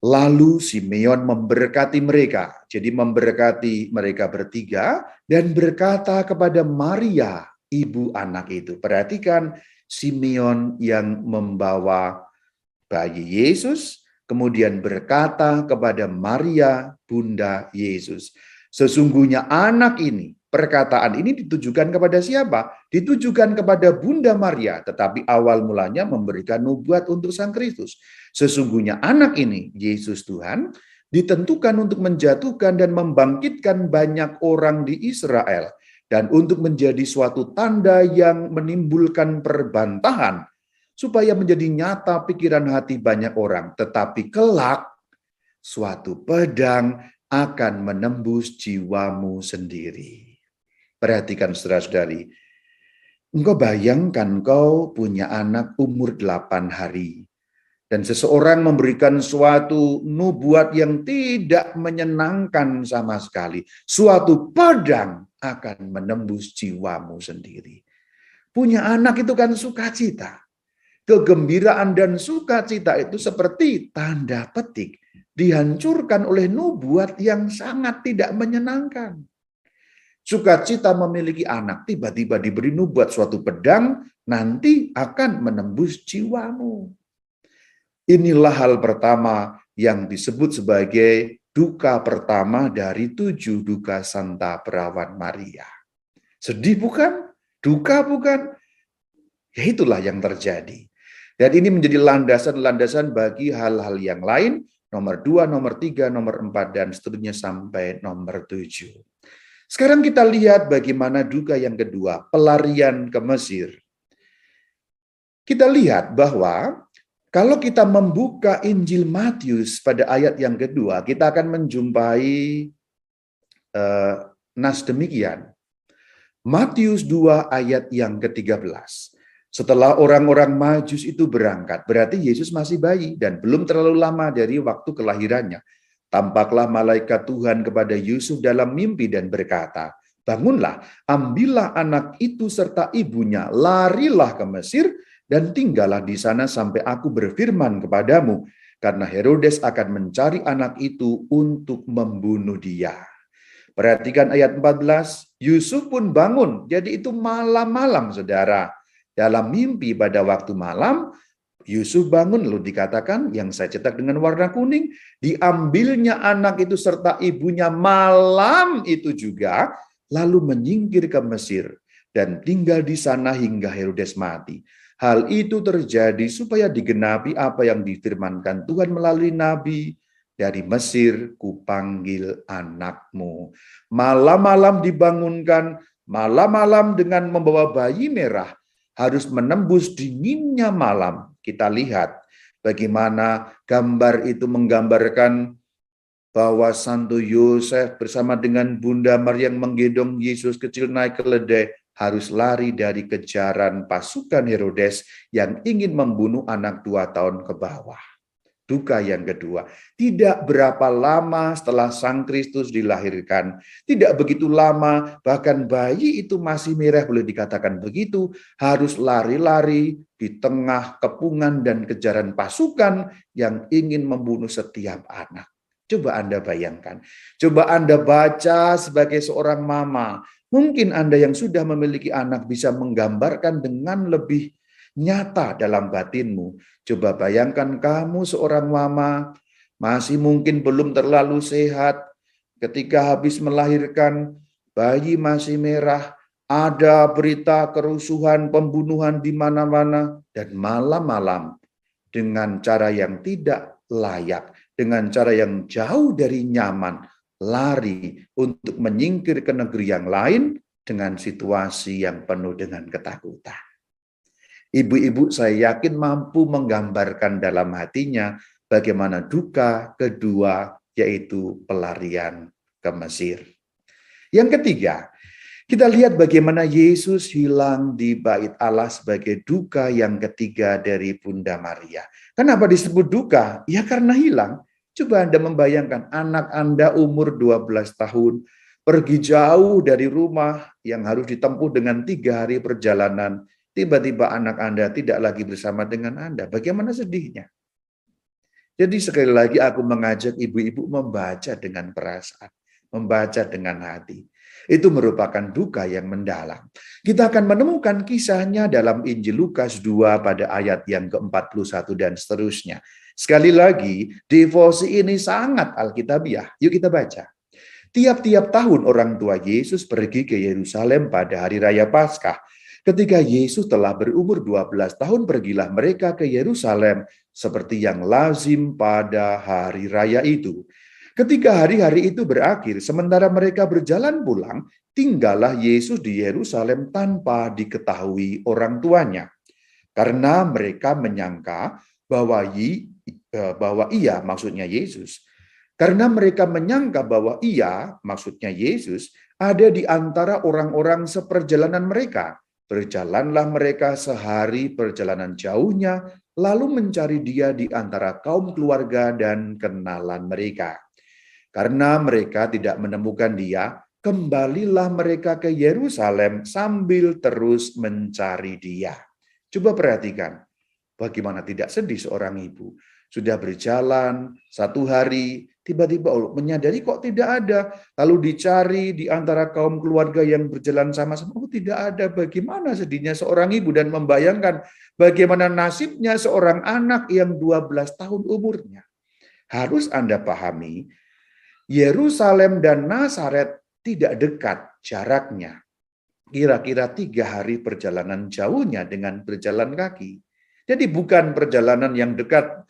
Lalu Simeon memberkati mereka, jadi memberkati mereka bertiga, dan berkata kepada Maria, ibu anak itu. Perhatikan Simeon yang membawa bayi Yesus, kemudian berkata kepada Maria, Bunda Yesus. Sesungguhnya anak ini, perkataan ini ditujukan kepada siapa? Ditujukan kepada Bunda Maria, tetapi awal mulanya memberikan nubuat untuk Sang Kristus. Sesungguhnya anak ini, Yesus Tuhan, ditentukan untuk menjatuhkan dan membangkitkan banyak orang di Israel, dan untuk menjadi suatu tanda yang menimbulkan perbantahan, supaya menjadi nyata pikiran hati banyak orang. Tetapi kelak, suatu pedang akan menembus jiwamu sendiri. Perhatikan saudara-saudari, engkau bayangkan kau punya anak umur 8 hari, dan seseorang memberikan suatu nubuat yang tidak menyenangkan sama sekali. Suatu pedang akan menembus jiwamu sendiri. Punya anak itu kan sukacita. Kegembiraan dan sukacita itu seperti tanda petik dihancurkan oleh nubuat yang sangat tidak menyenangkan. Sukacita memiliki anak, tiba-tiba diberi nubuat suatu pedang nanti akan menembus jiwamu. Inilah hal pertama yang disebut sebagai duka pertama dari 7 duka Santa Perawan Maria. Sedih bukan? Duka bukan? Ya itulah yang terjadi. Dan ini menjadi landasan-landasan bagi hal-hal yang lain, nomor 2, nomor 3, nomor 4, dan seterusnya sampai nomor 7. Sekarang kita lihat bagaimana duka yang kedua, pelarian ke Mesir. Kita lihat bahwa kalau kita membuka Injil Matius pada ayat yang kedua, kita akan menjumpai nas demikian. Matius 2 ayat yang ke-13. Setelah orang-orang Majus itu berangkat, berarti Yesus masih bayi dan belum terlalu lama dari waktu kelahirannya. Tampaklah malaikat Tuhan kepada Yusuf dalam mimpi dan berkata, bangunlah, ambillah anak itu serta ibunya, larilah ke Mesir dan tinggallah di sana sampai aku berfirman kepadamu, karena Herodes akan mencari anak itu untuk membunuh dia. Perhatikan ayat 14, Yusuf pun bangun, jadi itu malam-malam saudara. Dalam mimpi pada waktu malam, Yusuf bangun, lalu dikatakan yang saya cetak dengan warna kuning, diambilnya anak itu serta ibunya malam itu juga, lalu menyingkir ke Mesir dan tinggal di sana hingga Herodes mati. Hal itu terjadi supaya digenapi apa yang difirmankan Tuhan melalui nabi, dari Mesir kupanggil anakmu. Malam-malam dibangunkan, malam-malam dengan membawa bayi merah, harus menembus dinginnya malam. Kita lihat bagaimana gambar itu menggambarkan bahwa Santo Yosef bersama dengan Bunda Maria yang menggendong Yesus kecil naik keledai harus lari dari kejaran pasukan Herodes yang ingin membunuh anak 2 tahun ke bawah. Duka yang kedua, tidak berapa lama setelah Sang Kristus dilahirkan, tidak begitu lama, bahkan bayi itu masih merah, boleh dikatakan begitu, harus lari-lari di tengah kepungan dan kejaran pasukan yang ingin membunuh setiap anak. Coba Anda bayangkan, coba Anda baca sebagai seorang mama, mungkin Anda yang sudah memiliki anak bisa menggambarkan dengan lebih nyata dalam batinmu. Coba bayangkan kamu seorang mama, masih mungkin belum terlalu sehat, ketika habis melahirkan, bayi masih merah, ada berita kerusuhan, pembunuhan di mana-mana, dan malam-malam dengan cara yang tidak layak, dengan cara yang jauh dari nyaman, lari untuk menyingkir ke negeri yang lain dengan situasi yang penuh dengan ketakutan. Ibu-ibu saya yakin mampu menggambarkan dalam hatinya bagaimana duka kedua, yaitu pelarian ke Mesir. Yang ketiga, kita lihat bagaimana Yesus hilang di bait Allah sebagai duka yang ketiga dari Bunda Maria. Kenapa disebut duka? Ya karena hilang. Coba Anda membayangkan anak Anda umur 12 tahun, pergi jauh dari rumah yang harus ditempuh dengan 3 hari perjalanan. Tiba-tiba anak Anda tidak lagi bersama dengan Anda. Bagaimana sedihnya? Jadi sekali lagi aku mengajak ibu-ibu membaca dengan perasaan. membaca dengan hati. Itu merupakan duka yang mendalam. Kita akan menemukan kisahnya dalam Injil Lukas 2 pada ayat yang ke-41 dan seterusnya. Sekali lagi, devosi ini sangat alkitabiah. Yuk kita baca. Tiap-tiap tahun orang tua Yesus pergi ke Yerusalem pada hari raya Paskah. Ketika Yesus telah berumur 12 tahun, pergilah mereka ke Yerusalem seperti yang lazim pada hari raya itu. Ketika hari-hari itu berakhir, sementara mereka berjalan pulang, tinggallah Yesus di Yerusalem tanpa diketahui orang tuanya. Karena mereka menyangka bahwa ia, maksudnya Yesus, karena mereka menyangka bahwa ia, maksudnya Yesus, ada di antara orang-orang seperjalanan mereka. Berjalanlah mereka sehari perjalanan jauhnya, lalu mencari dia di antara kaum keluarga dan kenalan mereka. Karena mereka tidak menemukan dia, kembalilah mereka ke Yerusalem sambil terus mencari dia. Coba perhatikan, bagaimana tidak sedih seorang ibu. Sudah berjalan 1 hari, tiba-tiba menyadari kok tidak ada. Lalu dicari di antara kaum keluarga yang berjalan sama-sama. Oh, tidak ada. Bagaimana sedihnya seorang ibu dan membayangkan bagaimana nasibnya seorang anak yang 12 tahun umurnya. Harus Anda pahami, Yerusalem dan Nazaret tidak dekat jaraknya. Kira-kira 3 hari perjalanan jauhnya dengan berjalan kaki. Jadi bukan perjalanan yang dekat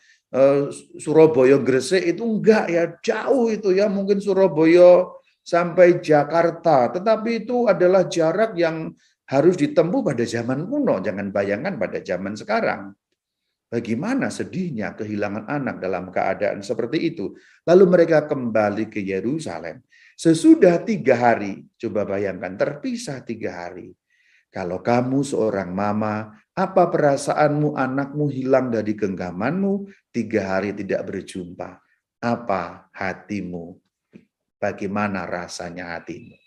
Surabaya Gresik itu enggak ya, jauh itu ya, mungkin Surabaya sampai Jakarta. Tetapi itu adalah jarak yang harus ditempuh pada zaman kuno. Jangan bayangkan pada zaman sekarang. Bagaimana sedihnya kehilangan anak dalam keadaan seperti itu. Lalu mereka kembali ke Yerusalem. Sesudah 3 hari, coba bayangkan, terpisah 3 hari. Kalau kamu seorang mama, apa perasaanmu anakmu hilang dari genggamanmu, 3 hari tidak berjumpa? Apa hatimu? Bagaimana rasanya hatimu?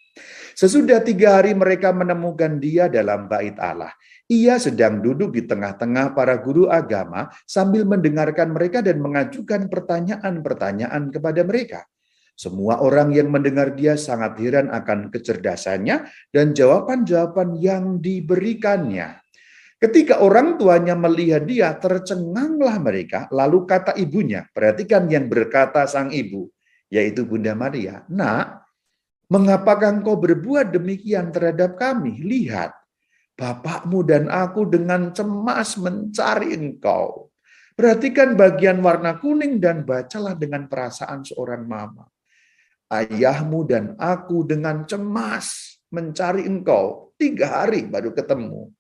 Sesudah 3 hari mereka menemukan dia dalam bait Allah. Ia sedang duduk di tengah-tengah para guru agama sambil mendengarkan mereka dan mengajukan pertanyaan-pertanyaan kepada mereka. Semua orang yang mendengar dia sangat heran akan kecerdasannya dan jawaban-jawaban yang diberikannya. Ketika orang tuanya melihat dia, tercenganglah mereka. Lalu kata ibunya, perhatikan yang berkata sang ibu, yaitu Bunda Maria, "Nak, mengapakah engkau berbuat demikian terhadap kami? Lihat, bapakmu dan aku dengan cemas mencari engkau." Perhatikan bagian warna kuning dan bacalah dengan perasaan seorang mama. Ayahmu dan aku dengan cemas mencari engkau. 3 hari baru ketemu.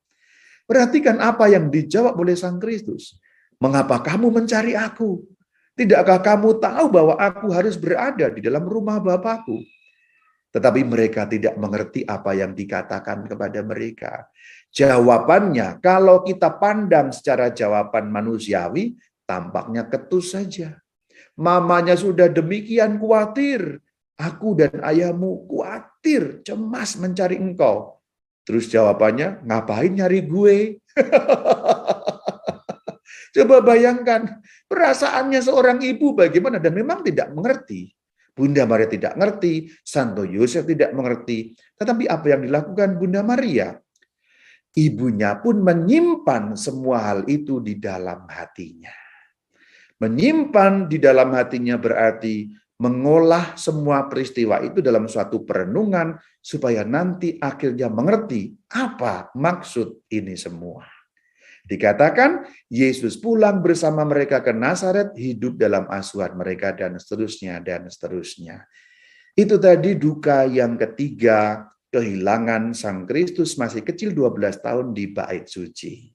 Perhatikan apa yang dijawab oleh Sang Kristus. Mengapa kamu mencari aku? Tidakkah kamu tahu bahwa aku harus berada di dalam rumah Bapakku? Tetapi mereka tidak mengerti apa yang dikatakan kepada mereka. Jawabannya, kalau kita pandang secara jawaban manusiawi, tampaknya ketus saja. Mamanya sudah demikian khawatir. Aku dan ayahmu khawatir, cemas mencari engkau. Terus jawabannya, ngapain nyari gue? Coba bayangkan, perasaannya seorang ibu bagaimana, dan memang tidak mengerti. Bunda Maria tidak mengerti, Santo Yosef tidak mengerti. Tetapi apa yang dilakukan Bunda Maria? Ibunya pun menyimpan semua hal itu di dalam hatinya. Menyimpan di dalam hatinya berarti mengolah semua peristiwa itu dalam suatu perenungan supaya nanti akhirnya mengerti apa maksud ini semua. Dikatakan Yesus pulang bersama mereka ke Nazaret, hidup dalam asuhan mereka dan seterusnya dan seterusnya. Itu tadi duka yang ketiga, kehilangan Sang Kristus masih kecil 12 tahun di bait suci.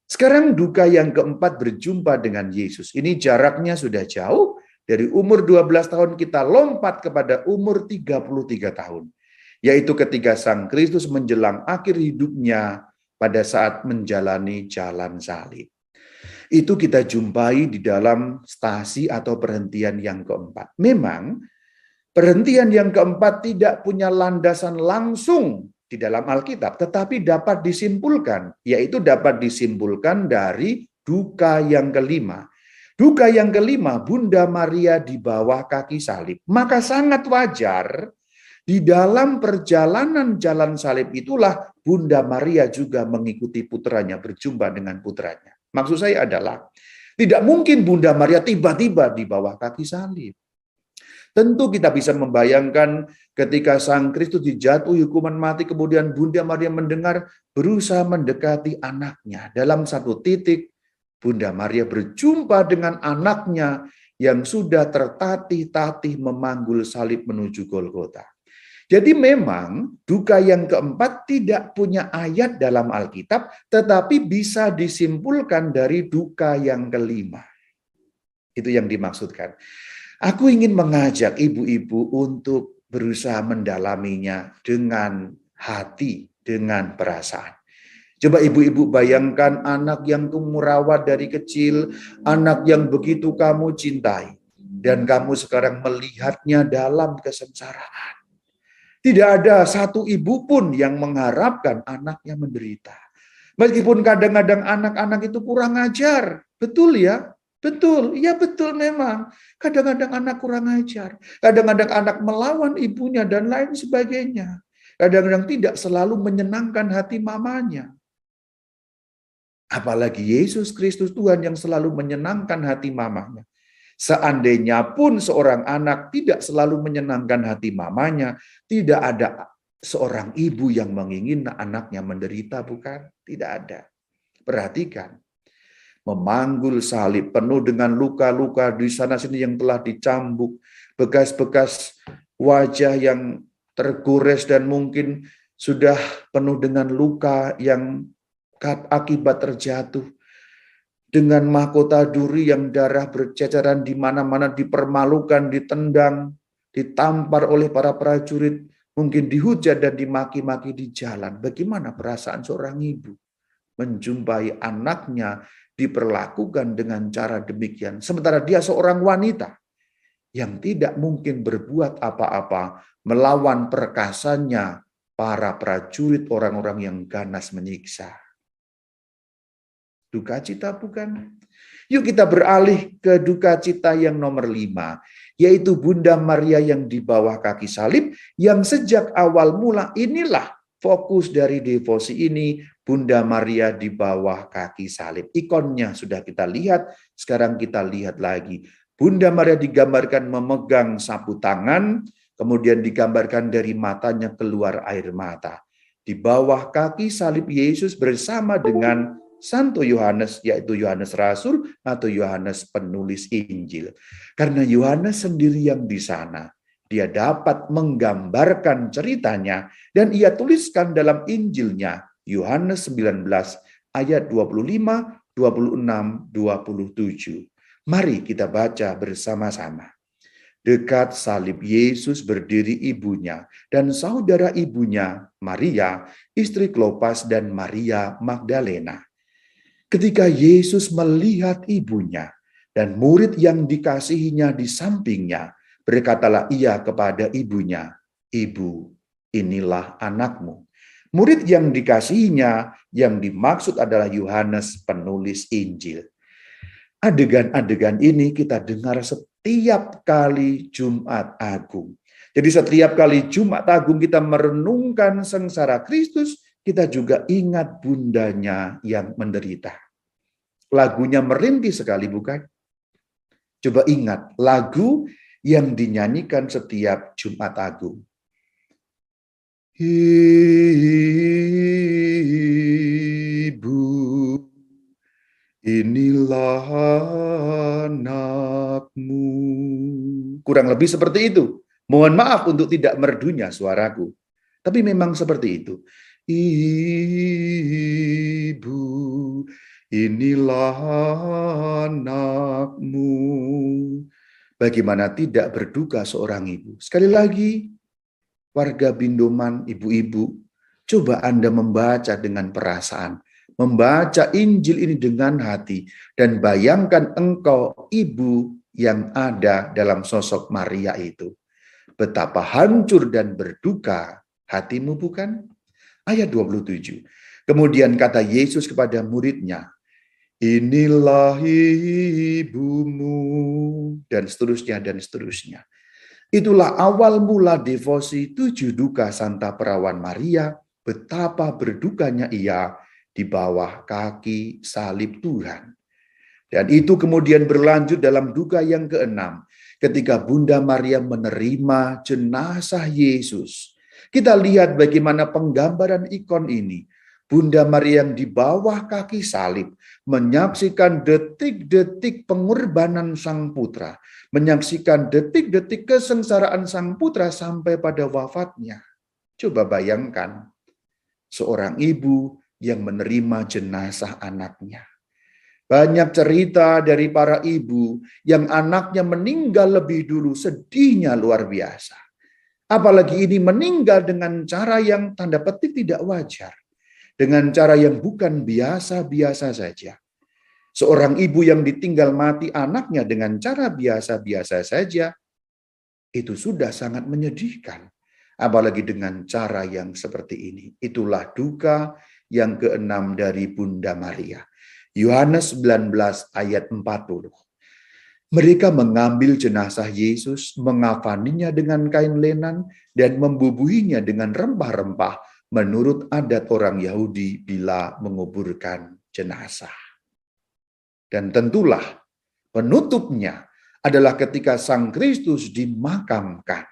Sekarang duka yang keempat, berjumpa dengan Yesus. Ini jaraknya sudah jauh. Dari umur 12 tahun kita lompat kepada umur 33 tahun. Yaitu ketika Sang Kristus menjelang akhir hidupnya pada saat menjalani jalan salib. Itu kita jumpai di dalam stasi atau perhentian yang keempat. Memang perhentian yang keempat tidak punya landasan langsung di dalam Alkitab, tetapi dapat disimpulkan, yaitu dapat disimpulkan dari duka yang kelima. Duka yang kelima, Bunda Maria di bawah kaki salib. Maka sangat wajar di dalam perjalanan jalan salib itulah Bunda Maria juga mengikuti putranya, berjumpa dengan putranya. Maksud saya adalah tidak mungkin Bunda Maria tiba-tiba di bawah kaki salib. Tentu kita bisa membayangkan ketika Sang Kristus dijatuhi hukuman mati, kemudian Bunda Maria mendengar, berusaha mendekati anaknya. Dalam satu titik, Bunda Maria berjumpa dengan anaknya yang sudah tertatih-tatih memanggul salib menuju Golgota. Jadi memang duka yang keempat tidak punya ayat dalam Alkitab, tetapi bisa disimpulkan dari duka yang kelima. Itu yang dimaksudkan. Aku ingin mengajak ibu-ibu untuk berusaha mendalaminya dengan hati, dengan perasaan. Coba ibu-ibu bayangkan anak yang kamu rawat dari kecil, anak yang begitu kamu cintai, dan kamu sekarang melihatnya dalam kesengsaraan. Tidak ada satu ibu pun yang mengharapkan anaknya menderita. Meskipun kadang-kadang anak-anak itu kurang ajar, betul ya? Betul, ya betul memang. Kadang-kadang anak kurang ajar. Kadang-kadang anak melawan ibunya dan lain sebagainya. Kadang-kadang tidak selalu menyenangkan hati mamanya. Apalagi Yesus Kristus Tuhan yang selalu menyenangkan hati mamanya. Seandainya pun seorang anak tidak selalu menyenangkan hati mamanya, tidak ada seorang ibu yang menginginkan anaknya menderita, bukan? Tidak ada. Perhatikan. Memanggul salib penuh dengan luka-luka di sana sini yang telah dicambuk, bekas-bekas wajah yang tergores dan mungkin sudah penuh dengan luka yang akibat terjatuh, dengan mahkota duri yang darah berceceran di mana-mana, dipermalukan, ditendang, ditampar oleh para prajurit, mungkin dihujat dan dimaki-maki di jalan. Bagaimana perasaan seorang ibu menjumpai anaknya diperlakukan dengan cara demikian, sementara dia seorang wanita yang tidak mungkin berbuat apa-apa melawan perkasanya para prajurit, orang-orang yang ganas menyiksa. Duka cita bukan? Yuk kita beralih ke duka cita yang nomor 5, yaitu Bunda Maria yang di bawah kaki salib, yang sejak awal mula inilah fokus dari devosi ini, Bunda Maria di bawah kaki salib. Ikonnya sudah kita lihat, sekarang kita lihat lagi. Bunda Maria digambarkan memegang sapu tangan, kemudian digambarkan dari matanya keluar air mata. Di bawah kaki salib Yesus bersama dengan Santo Yohanes, yaitu Yohanes Rasul atau Yohanes penulis Injil. Karena Yohanes sendiri yang di sana, dia dapat menggambarkan ceritanya dan ia tuliskan dalam Injilnya, Yohanes 19 ayat 25, 26, 27. Mari kita baca bersama-sama. Dekat salib Yesus berdiri ibunya dan saudara ibunya, Maria, istri Klopas dan Maria Magdalena. Ketika Yesus melihat ibunya dan murid yang dikasihinya di sampingnya, berkatalah ia kepada ibunya, "Ibu, inilah anakmu." Murid yang dikasihinya yang dimaksud adalah Yohanes penulis Injil. Adegan-adegan ini kita dengar setiap kali Jumat Agung. Jadi setiap kali Jumat Agung kita merenungkan sengsara Kristus, kita juga ingat bundanya yang menderita. Lagunya merintih sekali, bukan? Coba ingat lagu yang dinyanyikan setiap Jumat Agung. Ibu, inilah anakmu. Kurang lebih seperti itu. Mohon maaf untuk tidak merdunya suaraku. Tapi memang seperti itu. Ibu, inilah anakmu. Bagaimana tidak berduka seorang ibu? Sekali lagi, warga Bindoman, ibu-ibu, coba Anda membaca dengan perasaan. Membaca Injil ini dengan hati. Dan bayangkan engkau ibu yang ada dalam sosok Maria itu. Betapa hancur dan berduka hatimu, bukan? Ayat 27. Kemudian kata Yesus kepada muridnya, inilah ibumu, dan seterusnya, dan seterusnya. Itulah awal mula devosi 7 duka Santa Perawan Maria, betapa berdukanya ia di bawah kaki salib Tuhan. Dan itu kemudian berlanjut dalam duka yang ke-6, ketika Bunda Maria menerima jenazah Yesus. Kita lihat bagaimana penggambaran ikon ini. Bunda Maria yang di bawah kaki salib menyaksikan detik-detik pengorbanan Sang Putra, menyaksikan detik-detik kesengsaraan Sang Putra sampai pada wafatnya. Coba bayangkan, seorang ibu yang menerima jenazah anaknya. Banyak cerita dari para ibu yang anaknya meninggal lebih dulu, sedihnya luar biasa. Apalagi ini meninggal dengan cara yang tanda petik tidak wajar. Dengan cara yang bukan biasa-biasa saja. Seorang ibu yang ditinggal mati anaknya dengan cara biasa-biasa saja, itu sudah sangat menyedihkan. Apalagi dengan cara yang seperti ini. Itulah duka yang ke-6 dari Bunda Maria. Yohanes 19 ayat 40. Mereka mengambil jenazah Yesus, mengafaninya dengan kain lenan, dan membubuhinya dengan rempah-rempah, menurut adat orang Yahudi bila menguburkan jenazah. Dan tentulah penutupnya adalah ketika Sang Kristus dimakamkan.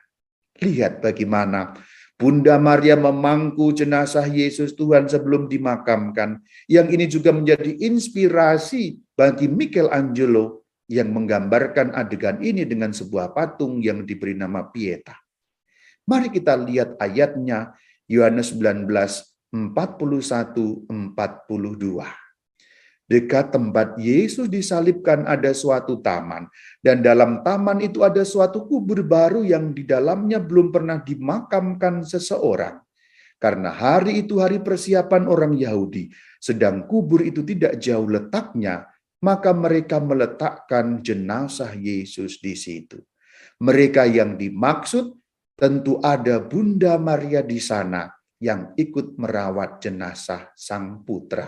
Lihat bagaimana Bunda Maria memangku jenazah Yesus Tuhan sebelum dimakamkan. Yang ini juga menjadi inspirasi bagi Michelangelo yang menggambarkan adegan ini dengan sebuah patung yang diberi nama Pieta. Mari kita lihat ayatnya, Yohanes 19, 41-42. Dekat tempat Yesus disalibkan ada suatu taman, dan dalam taman itu ada suatu kubur baru yang di dalamnya belum pernah dimakamkan seseorang. Karena hari itu hari persiapan orang Yahudi, sedang kubur itu tidak jauh letaknya, maka mereka meletakkan jenazah Yesus di situ. Mereka yang dimaksud tentu ada Bunda Maria di sana yang ikut merawat jenazah Sang Putra.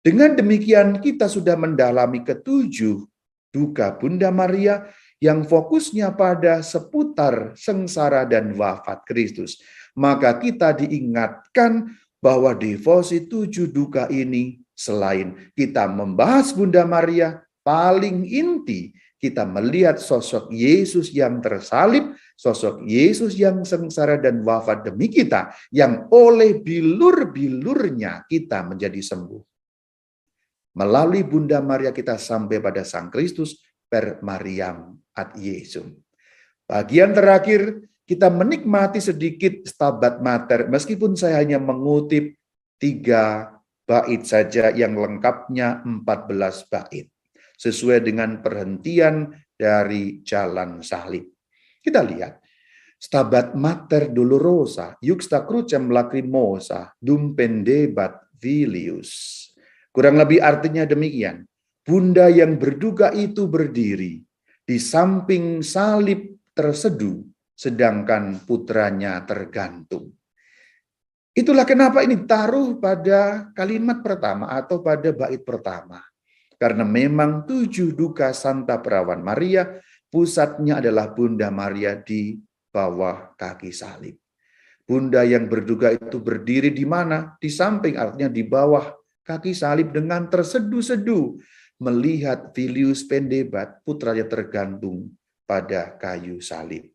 Dengan demikian kita sudah mendalami ke-7 duka Bunda Maria yang fokusnya pada seputar sengsara dan wafat Kristus. Maka kita diingatkan bahwa devosi 7 duka ini selain kita membahas Bunda Maria, paling inti kita melihat sosok Yesus yang tersalib, sosok Yesus yang sengsara dan wafat demi kita, yang oleh bilur-bilurnya kita menjadi sembuh. Melalui Bunda Maria kita sampai pada Sang Kristus per Mariam ad Jesum. Bagian terakhir kita menikmati sedikit Stabat Mater, meskipun saya hanya mengutip 3 bait saja, yang lengkapnya 14 bait. Sesuai dengan perhentian dari jalan salib. Kita lihat. Stabat Mater Dolorosa, Juxta Crucem Lacrimosa, dum pendebat filius. Kurang lebih artinya demikian. Bunda yang berduka itu berdiri di samping salib terseduh, sedangkan putranya tergantung. Itulah kenapa ini taruh pada kalimat pertama atau pada bait pertama. Karena memang 7 duka Santa Perawan Maria, pusatnya adalah Bunda Maria di bawah kaki salib. Bunda yang berduka itu berdiri di mana? Di samping, artinya di bawah kaki salib dengan terseduh-seduh. Melihat Filius Pendebat, putranya tergantung pada kayu salib.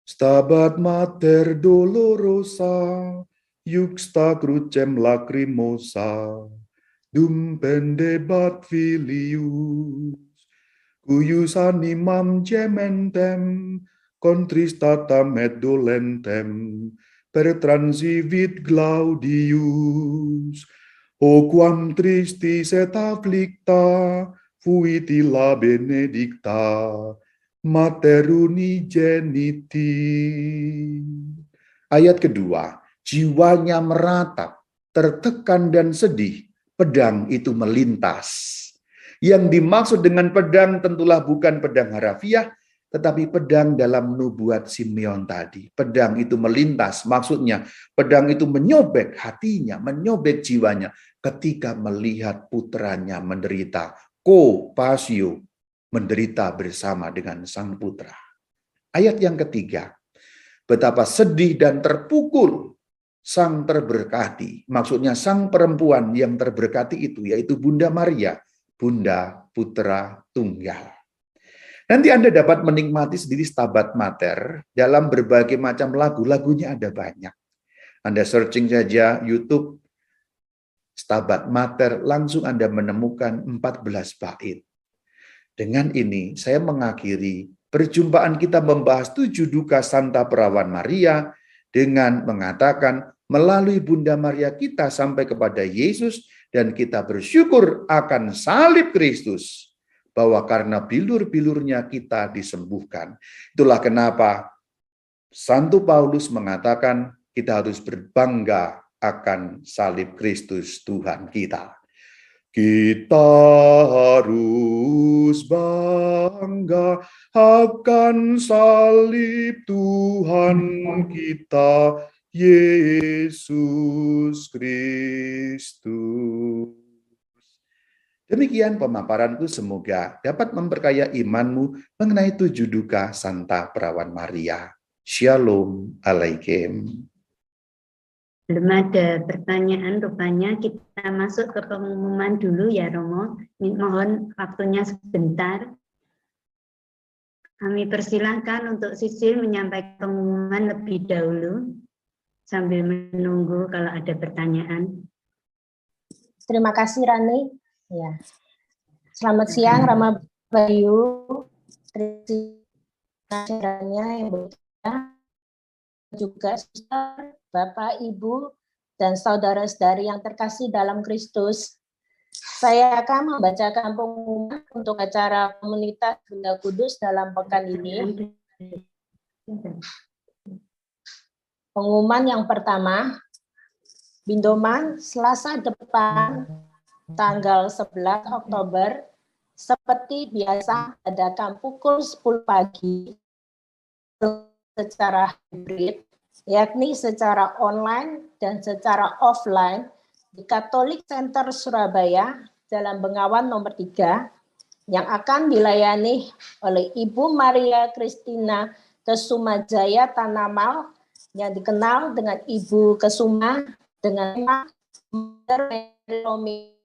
Stabat Mater Dolorosa, Juxta Crucem Lacrimosa, dum pendebat filius, cuius animam gementem, contristatam et dolentem, per transivit Claudius, o quam tristis et afflicta, fuit illa benedicta, Mater unigeniti. Ayat kedua, jiwanya meratap, tertekan dan sedih, pedang itu melintas. Yang dimaksud dengan pedang tentulah bukan pedang harafiah, tetapi pedang dalam nubuat Simeon tadi. Pedang itu melintas, maksudnya pedang itu menyobek hatinya, menyobek jiwanya ketika melihat putranya menderita. Pasio, menderita bersama dengan sang putra. Ayat yang ketiga, betapa sedih dan terpukul sang terberkati, maksudnya sang perempuan yang terberkati itu, yaitu Bunda Maria, Bunda Putra Tunggal. Nanti Anda dapat menikmati sendiri Stabat Mater dalam berbagai macam lagu. Lagunya ada banyak. Anda searching saja YouTube Stabat Mater, langsung Anda menemukan 14 bait. Dengan ini saya mengakhiri perjumpaan kita membahas 7 duka Santa Perawan Maria dengan mengatakan melalui Bunda Maria kita sampai kepada Yesus dan kita bersyukur akan salib Kristus. Bahwa karena bilur-bilurnya kita disembuhkan. Itulah kenapa Santo Paulus mengatakan kita harus berbangga akan salib Kristus Tuhan kita. Kita harus bangga akan salib Tuhan kita, Yesus Kristus. Demikian pemaparanku, semoga dapat memperkaya imanmu mengenai 7 duka Santa Perawan Maria. Shalom Alaikum. Belum ada pertanyaan, rupanya kita masuk ke pengumuman dulu ya Romo. Mohon waktunya sebentar. Kami persilahkan untuk Sisil menyampaikan pengumuman lebih dahulu sambil menunggu kalau ada pertanyaan. Terima kasih Rani. Ya. Selamat siang Rama Bayu, terima yang berbahagia, juga Bapak, Ibu, dan saudara-saudari yang terkasih dalam Kristus. Saya akan membacakan pengumuman untuk acara komunitas Bunda Kudus dalam pekan ini. Pengumuman yang pertama, Bindoman Selasa depan tanggal 11 Oktober, seperti biasa adakan pukul 10 pagi secara hibrid, yakni secara online dan secara offline di Catholic Center Surabaya, Jalan Bengawan nomor 3, yang akan dilayani oleh Ibu Maria Kristina Kesumajaya Tanamal, yang dikenal dengan Ibu Kesuma, dengan Romi.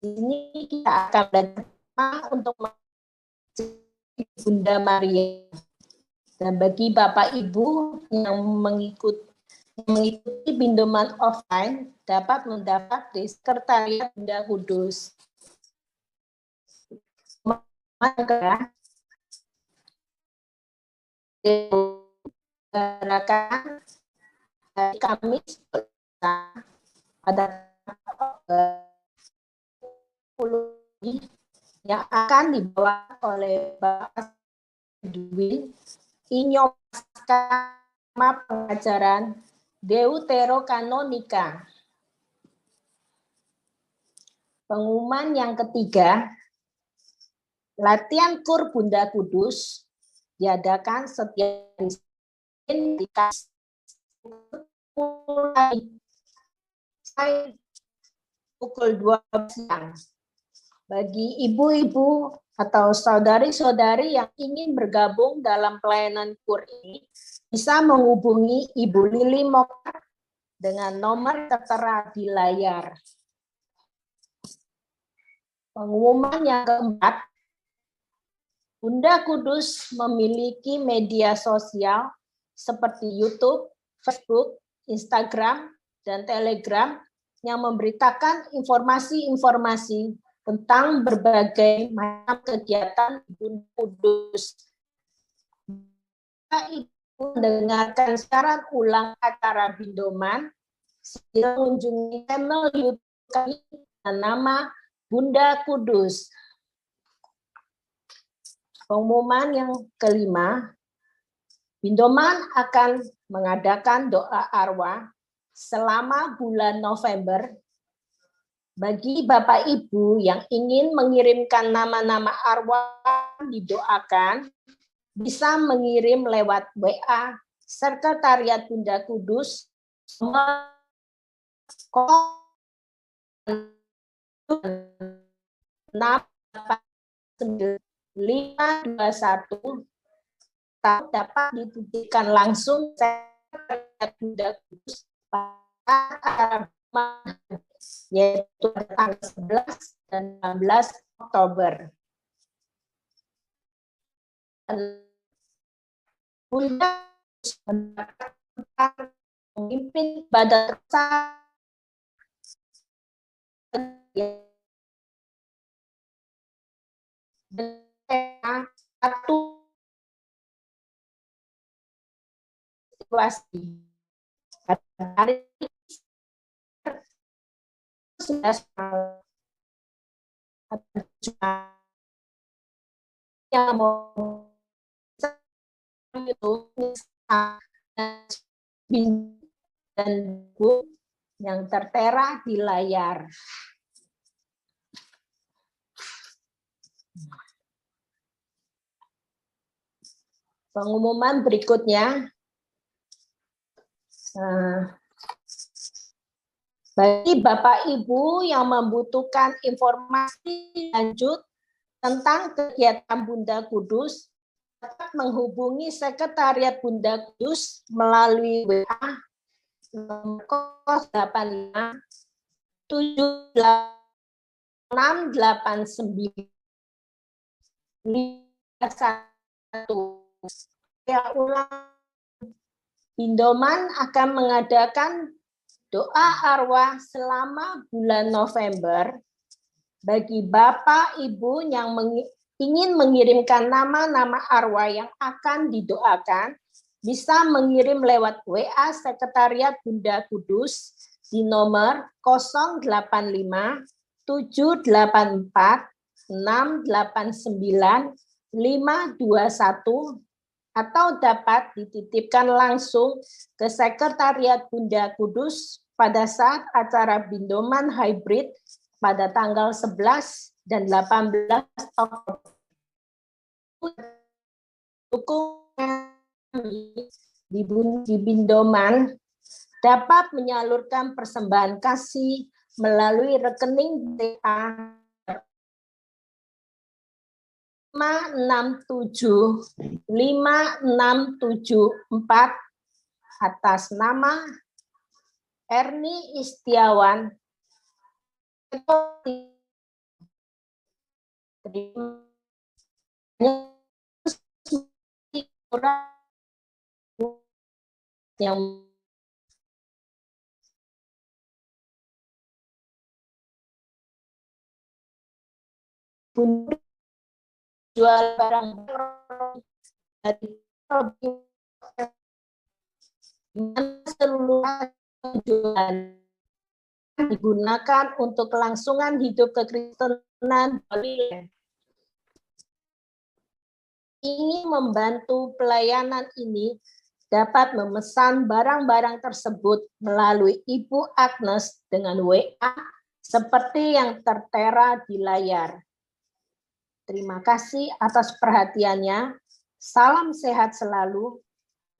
Ini kita akan belajar untuk Bunda Maria. Dan bagi Bapak Ibu yang mengikuti Bindoman offline dapat mendapat di Sekretariat Bunda Kudus. Maka dilaksanakan hari Kamis pada yang akan dibawa oleh Bapak Dwi Inyomaskama Pengajaran Deuterokanonika. Pengumuman yang ketiga, latihan kur Bunda Kudus diadakan setiap hari di pukul 12 siang. Bagi ibu-ibu atau saudari-saudari yang ingin bergabung dalam pelayanan kur ini, bisa menghubungi Ibu Lili Moka dengan nomor tertera di layar. Pengumuman yang keempat, Bunda Kudus memiliki media sosial seperti YouTube, Facebook, Instagram, dan Telegram yang memberitakan informasi-informasi tentang berbagai macam kegiatan Bunda Kudus. Ibu mendengarkan siaran ulang acara Bindoman, silakan kunjungi channel YouTube kami dengan nama Bunda Kudus. Pengumuman yang kelima, Bindoman akan mengadakan doa arwah selama bulan November. Bagi Bapak Ibu yang ingin mengirimkan nama-nama arwah didoakan, bisa mengirim lewat WA Sekretariat Bunda Kudus 521 dapat dititipkan langsung Sekretariat Bunda Kudus pada yaitu tanggal 11 dan 16 Oktober. Bunda memimpin ibadah satu situasi hari sudah yang mau itu dan buku yang tertera di layar. Pengumuman berikutnya, bagi Bapak Ibu yang membutuhkan informasi lanjut tentang kegiatan Bunda Kudus, dapat menghubungi Sekretariat Bunda Kudus melalui WA nomor 085 78689 51. Ya, ulang. Bindoman akan mengadakan doa arwah selama bulan November bagi Bapak Ibu yang ingin mengirimkan nama-nama arwah yang akan didoakan, bisa mengirim lewat WA Sekretariat Bunda Kudus di nomor 085 784 689 521 atau dapat dititipkan langsung ke Sekretariat Bunda Kudus pada saat acara Bindoman Hybrid pada tanggal 11 dan 18 Oktober. Dukungan di Bindoman dapat menyalurkan persembahan kasih melalui rekening TA 5674 atas nama Erni Istiawan. Yang jual barang dari seluruh tujuan digunakan untuk kelangsungan hidup kekristenan ingin membantu pelayanan ini dapat memesan barang-barang tersebut melalui Ibu Agnes dengan WA seperti yang tertera di layar. Terima kasih atas perhatiannya. Salam sehat selalu.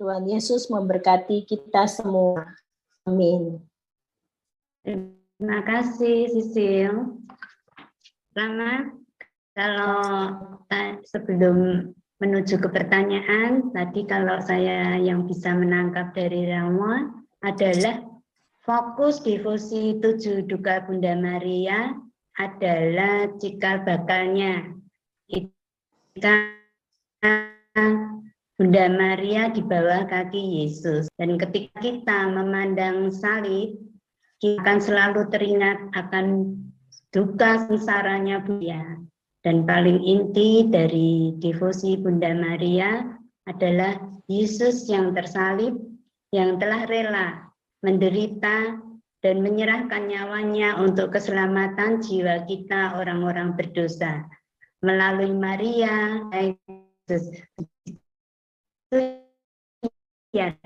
Tuhan Yesus memberkati kita semua. Amin. Terima kasih, Sisil. Rama, kalau sebelum menuju ke pertanyaan, tadi kalau saya yang bisa menangkap dari Rama adalah fokus devosi 7 Duka Bunda Maria adalah cikal bakalnya. Kita Bunda Maria di bawah kaki Yesus. Dan ketika kita memandang salib, kita akan selalu teringat akan duka sengsaranya Bunda. Dan paling inti dari devosi Bunda Maria adalah Yesus yang tersalib, yang telah rela menderita dan menyerahkan nyawanya untuk keselamatan jiwa kita orang-orang berdosa. Melalui Maria, Yesus. Ya,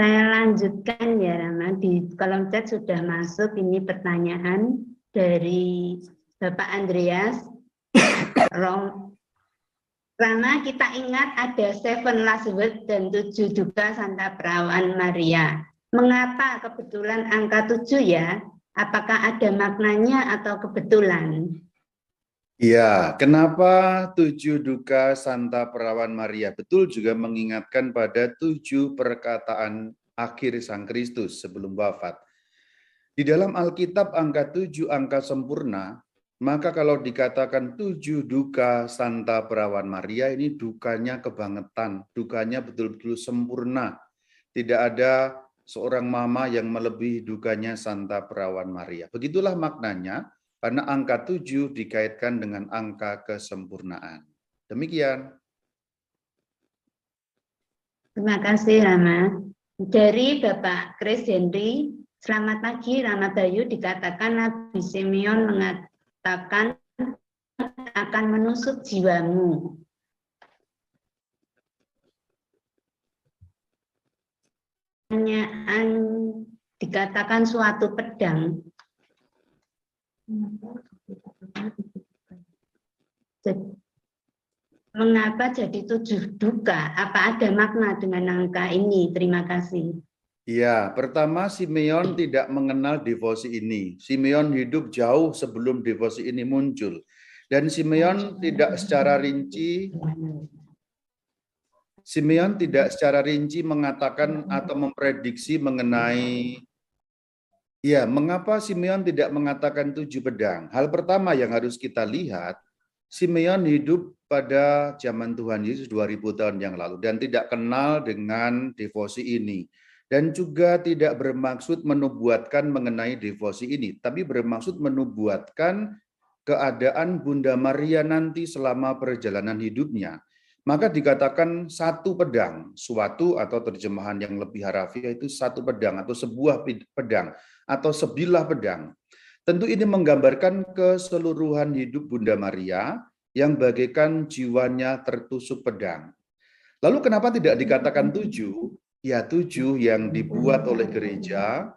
saya lanjutkan ya Rama, di kolom chat sudah masuk ini pertanyaan dari Bapak Andreas Karena kita ingat ada 7 last word dan 7 duka Santa Perawan Maria. Mengapa kebetulan angka 7 ya? Apakah ada maknanya atau kebetulan? Ya, kenapa 7 duka Santa Perawan Maria? Betul juga mengingatkan pada 7 perkataan akhir Sang Kristus sebelum wafat. Di dalam Alkitab angka 7 angka sempurna, maka kalau dikatakan 7 duka Santa Perawan Maria, ini dukanya kebangetan, dukanya betul-betul sempurna. Tidak ada seorang mama yang melebihi dukanya Santa Perawan Maria. Begitulah maknanya, karena angka 7 dikaitkan dengan angka kesempurnaan. Demikian. Terima kasih Rama. Dari Bapak Chris Henry, selamat pagi Rama Bayu, dikatakan Nabi Simeon mengatakan akan menusuk jiwamu. Pertanyaan dikatakan suatu pedang. Mengapa jadi 7 duka? Apa ada makna dengan angka ini? Terima kasih. Ya, pertama Simeon tidak mengenal devosi ini. Simeon hidup jauh sebelum devosi ini muncul. Dan Simeon tidak secara rinci mengatakan atau memprediksi mengenai mengapa Simeon tidak mengatakan 7 pedang. Hal pertama yang harus kita lihat, Simeon hidup pada zaman Tuhan Yesus 2000 tahun yang lalu dan tidak kenal dengan devosi ini. Dan juga tidak bermaksud menubuatkan mengenai devosi ini, tapi bermaksud menubuatkan keadaan Bunda Maria nanti selama perjalanan hidupnya. Maka dikatakan 1 pedang, suatu atau terjemahan yang lebih harafiah itu 1 pedang atau sebuah pedang atau sebilah pedang. Tentu ini menggambarkan keseluruhan hidup Bunda Maria yang bagaikan jiwanya tertusuk pedang. Lalu kenapa tidak dikatakan 7? Ya 7 yang dibuat oleh gereja,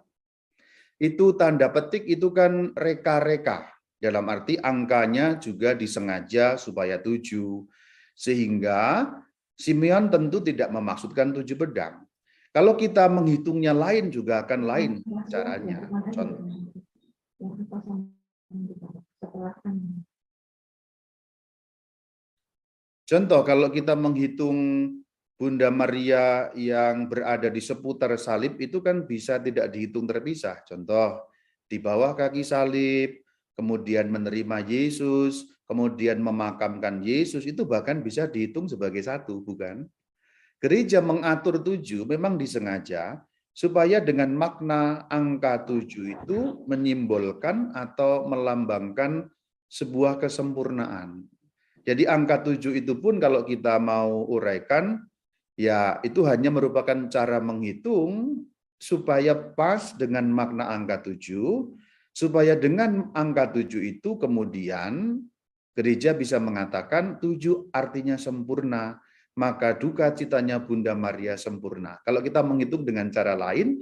itu tanda petik itu kan reka-reka. Dalam arti angkanya juga disengaja supaya 7. Sehingga Simeon tentu tidak memaksudkan 7 pedang. Kalau kita menghitungnya lain juga akan lain caranya. Contoh kalau kita menghitung Bunda Maria yang berada di seputar salib itu kan bisa tidak dihitung terpisah. Contoh, di bawah kaki salib, kemudian menerima Yesus, kemudian memakamkan Yesus, itu bahkan bisa dihitung sebagai 1, bukan? Gereja mengatur 7 memang disengaja supaya dengan makna angka 7 itu menyimbolkan atau melambangkan sebuah kesempurnaan. Jadi angka 7 itu pun kalau kita mau uraikan, ya itu hanya merupakan cara menghitung supaya pas dengan makna angka 7, supaya dengan angka 7 itu kemudian gereja bisa mengatakan 7 artinya sempurna, maka duka citanya Bunda Maria sempurna. Kalau kita menghitung dengan cara lain,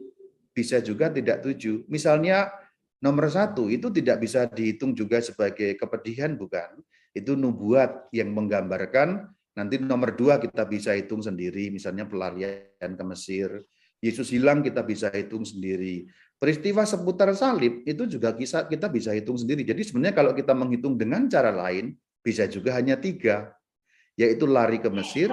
bisa juga tidak 7. Misalnya nomor 1 itu tidak bisa dihitung juga sebagai kepedihan, bukan? Itu nubuat yang menggambarkan nanti nomor 2 kita bisa hitung sendiri, misalnya pelarian ke Mesir. Yesus hilang kita bisa hitung sendiri. Peristiwa seputar salib itu juga kita bisa hitung sendiri. Jadi sebenarnya kalau kita menghitung dengan cara lain, bisa juga hanya 3. Yaitu lari ke Mesir,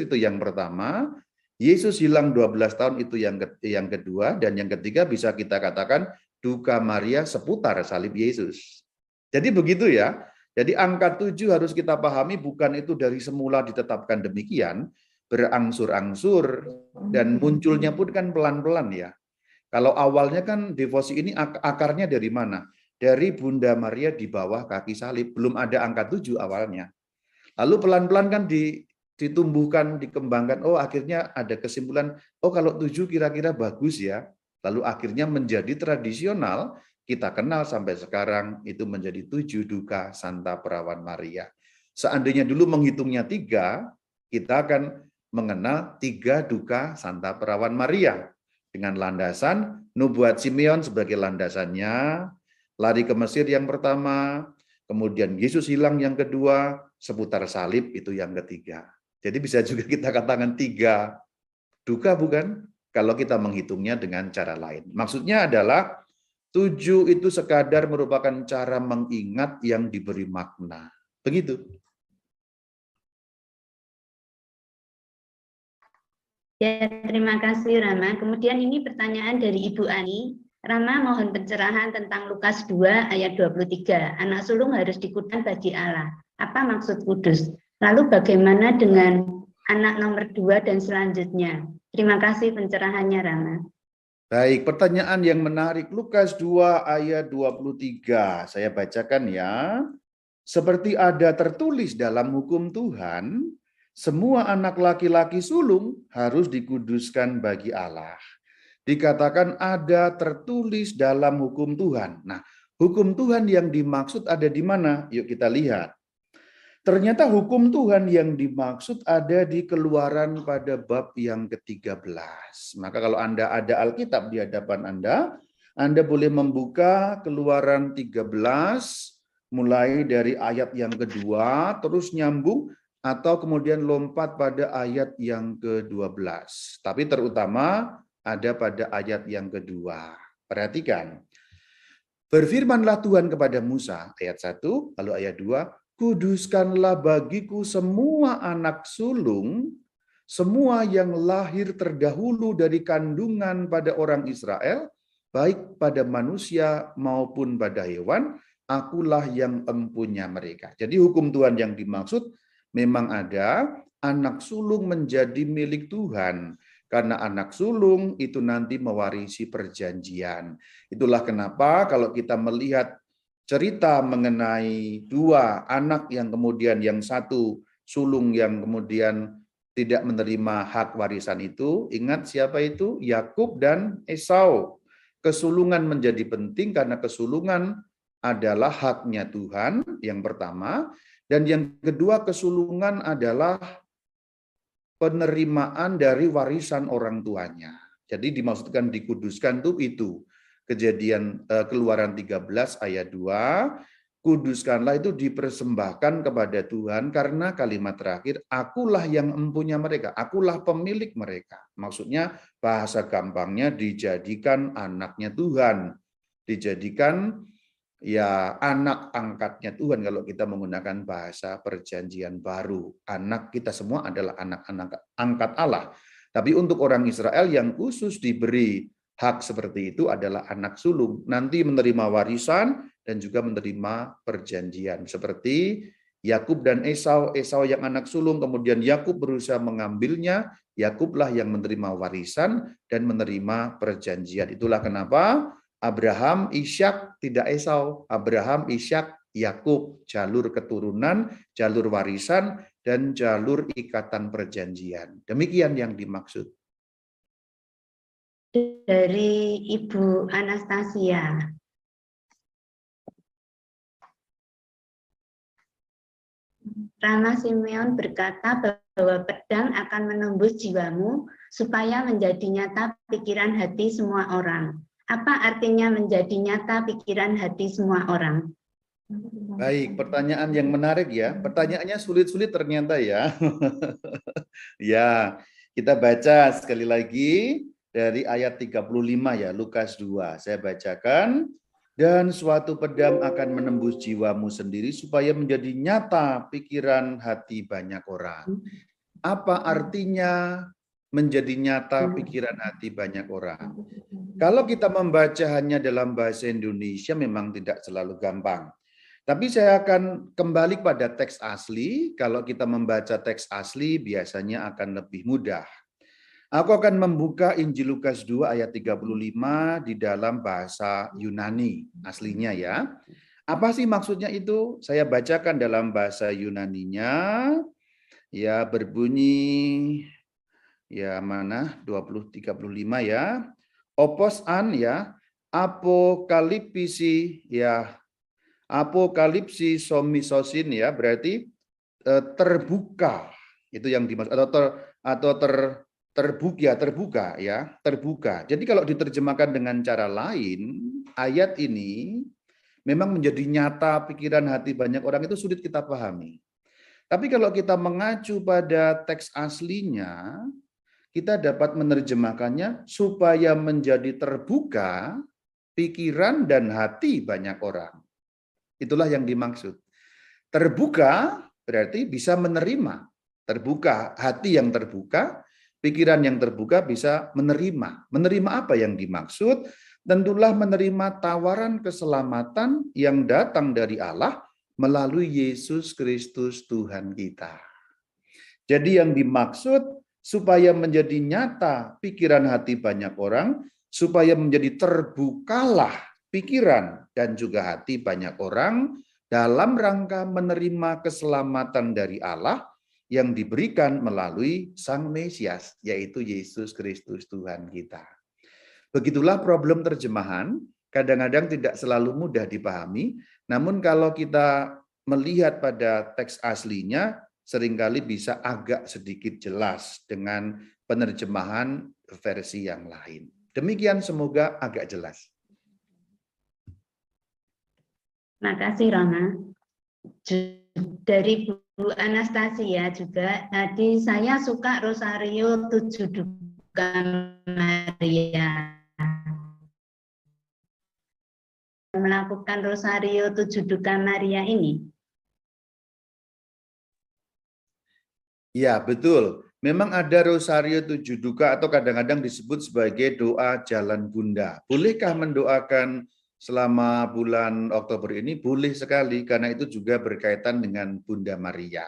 itu yang pertama, Yesus hilang 12 tahun itu yang kedua, dan yang ketiga bisa kita katakan duka Maria seputar salib Yesus. Jadi begitu ya. Jadi angka 7 harus kita pahami bukan itu dari semula ditetapkan demikian, berangsur-angsur dan munculnya pun kan pelan-pelan ya. Kalau awalnya kan devosi ini akarnya dari mana? Dari Bunda Maria di bawah kaki salib, belum ada angka 7 awalnya. Lalu pelan-pelan kan ditumbuhkan, dikembangkan, oh akhirnya ada kesimpulan, oh kalau 7 kira-kira bagus ya. Lalu akhirnya menjadi tradisional, kita kenal sampai sekarang itu menjadi 7 duka Santa Perawan Maria. Seandainya dulu menghitungnya 3, kita akan mengenal 3 duka Santa Perawan Maria. Dengan landasan nubuat Simeon sebagai landasannya, lari ke Mesir yang pertama, kemudian Yesus hilang yang kedua, seputar salib itu yang ketiga. Jadi bisa juga kita katakan 3 duka, bukan? Kalau kita menghitungnya dengan cara lain. Maksudnya adalah 7 itu sekadar merupakan cara mengingat yang diberi makna. Begitu. Ya, terima kasih Rama. Kemudian ini pertanyaan dari Ibu Ani. Rama mohon pencerahan tentang Lukas 2 ayat 23. Anak sulung harus dikudus bagi Allah. Apa maksud kudus? Lalu bagaimana dengan anak nomor 2 dan selanjutnya? Terima kasih pencerahannya Rama. Baik, pertanyaan yang menarik. Lukas 2 ayat 23. Saya bacakan ya. Seperti ada tertulis dalam hukum Tuhan, semua anak laki-laki sulung harus dikuduskan bagi Allah. Dikatakan ada tertulis dalam hukum Tuhan. Nah, hukum Tuhan yang dimaksud ada di mana? Yuk kita lihat. Ternyata hukum Tuhan yang dimaksud ada di Keluaran pada bab yang ke-13. Maka kalau Anda ada Alkitab di hadapan Anda boleh membuka Keluaran 13, mulai dari ayat yang kedua, terus nyambung, atau kemudian lompat pada ayat yang ke-12. Tapi terutama ada pada ayat yang kedua. Perhatikan. Berfirmanlah Tuhan kepada Musa, ayat 1, lalu ayat 2, kuduskanlah bagiku semua anak sulung, semua yang lahir terdahulu dari kandungan pada orang Israel, baik pada manusia maupun pada hewan, akulah yang empunya mereka. Jadi hukum Tuhan yang dimaksud memang ada, anak sulung menjadi milik Tuhan. Karena anak sulung itu nanti mewarisi perjanjian. Itulah kenapa kalau kita melihat cerita mengenai 2 anak yang kemudian yang satu sulung yang kemudian tidak menerima hak warisan itu, ingat siapa itu? Yakub dan Esau. Kesulungan menjadi penting karena kesulungan adalah haknya Tuhan yang pertama, dan yang kedua kesulungan adalah penerimaan dari warisan orang tuanya. Jadi dimaksudkan dikuduskan itu. Kejadian Keluaran 13 ayat 2, kuduskanlah itu dipersembahkan kepada Tuhan karena kalimat terakhir, akulah yang empunya mereka, akulah pemilik mereka. Maksudnya bahasa gampangnya dijadikan anaknya Tuhan, dijadikan ya anak angkatnya Tuhan kalau kita menggunakan bahasa perjanjian baru. Anak kita semua adalah anak-anak angkat Allah. Tapi untuk orang Israel yang khusus diberi hak seperti itu adalah anak sulung. Nanti menerima warisan dan juga menerima perjanjian. Seperti Yakub dan Esau, Esau yang anak sulung, kemudian Yakub berusaha mengambilnya, Yakublah yang menerima warisan dan menerima perjanjian. Itulah kenapa Abraham, Ishak, tidak Esau. Abraham, Ishak, Yakub, jalur keturunan, jalur warisan, dan jalur ikatan perjanjian. Demikian yang dimaksud. Dari Ibu Anastasia. Rama Simeon berkata bahwa pedang akan menembus jiwamu supaya menjadi nyata pikiran hati semua orang. Apa artinya menjadi nyata pikiran hati semua orang? Baik, pertanyaan yang menarik ya. Pertanyaannya sulit-sulit ternyata ya. Ya, kita baca sekali lagi dari ayat 35 ya, Lukas 2. Saya bacakan. Dan suatu pedang akan menembus jiwamu sendiri supaya menjadi nyata pikiran hati banyak orang. Apa artinya menjadi nyata pikiran hati banyak orang? Kalau kita membaca hanya dalam bahasa Indonesia memang tidak selalu gampang. Tapi saya akan kembali pada teks asli. Kalau kita membaca teks asli biasanya akan lebih mudah. Aku akan membuka Injil Lukas 2 ayat 35 di dalam bahasa Yunani aslinya ya. Apa sih maksudnya itu? Saya bacakan dalam bahasa Yunaninya. Ya berbunyi ya mana 2035 ya. Opos an ya. Apokalipsi ya. Apokalipsi somisosin ya berarti terbuka. Itu yang dimaksud terbuka ya, terbuka. Jadi kalau diterjemahkan dengan cara lain, ayat ini memang menjadi nyata pikiran hati banyak orang itu sulit kita pahami. Tapi kalau kita mengacu pada teks aslinya, kita dapat menerjemahkannya supaya menjadi terbuka pikiran dan hati banyak orang. Itulah yang dimaksud. Terbuka berarti bisa menerima. Terbuka, hati yang terbuka, pikiran yang terbuka bisa menerima. Menerima apa yang dimaksud? Tentulah menerima tawaran keselamatan yang datang dari Allah melalui Yesus Kristus Tuhan kita. Jadi yang dimaksud supaya menjadi nyata pikiran hati banyak orang, supaya menjadi terbukalah pikiran dan juga hati banyak orang dalam rangka menerima keselamatan dari Allah yang diberikan melalui Sang Mesias, yaitu Yesus Kristus Tuhan kita. Begitulah problem terjemahan, kadang-kadang tidak selalu mudah dipahami, namun kalau kita melihat pada teks aslinya, seringkali bisa agak sedikit jelas dengan penerjemahan versi yang lain. Demikian, semoga agak jelas. Makasih Rama. Dari Bu Anastasia juga, tadi saya suka Rosario 7 Duka Maria. Melakukan Rosario 7 Duka Maria ini? Ya, betul. Memang ada Rosario 7 Duka atau kadang-kadang disebut sebagai doa Jalan Bunda. Bolehkah mendoakan selama bulan Oktober ini? Boleh sekali, karena itu juga berkaitan dengan Bunda Maria.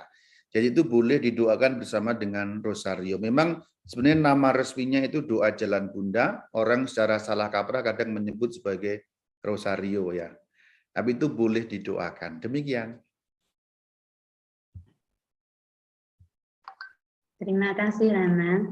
Jadi itu boleh didoakan bersama dengan Rosario. Memang sebenarnya nama resminya itu doa Jalan Bunda. Orang secara salah kaprah kadang menyebut sebagai Rosario ya. Tapi itu boleh didoakan. Demikian. Terima kasih Rama.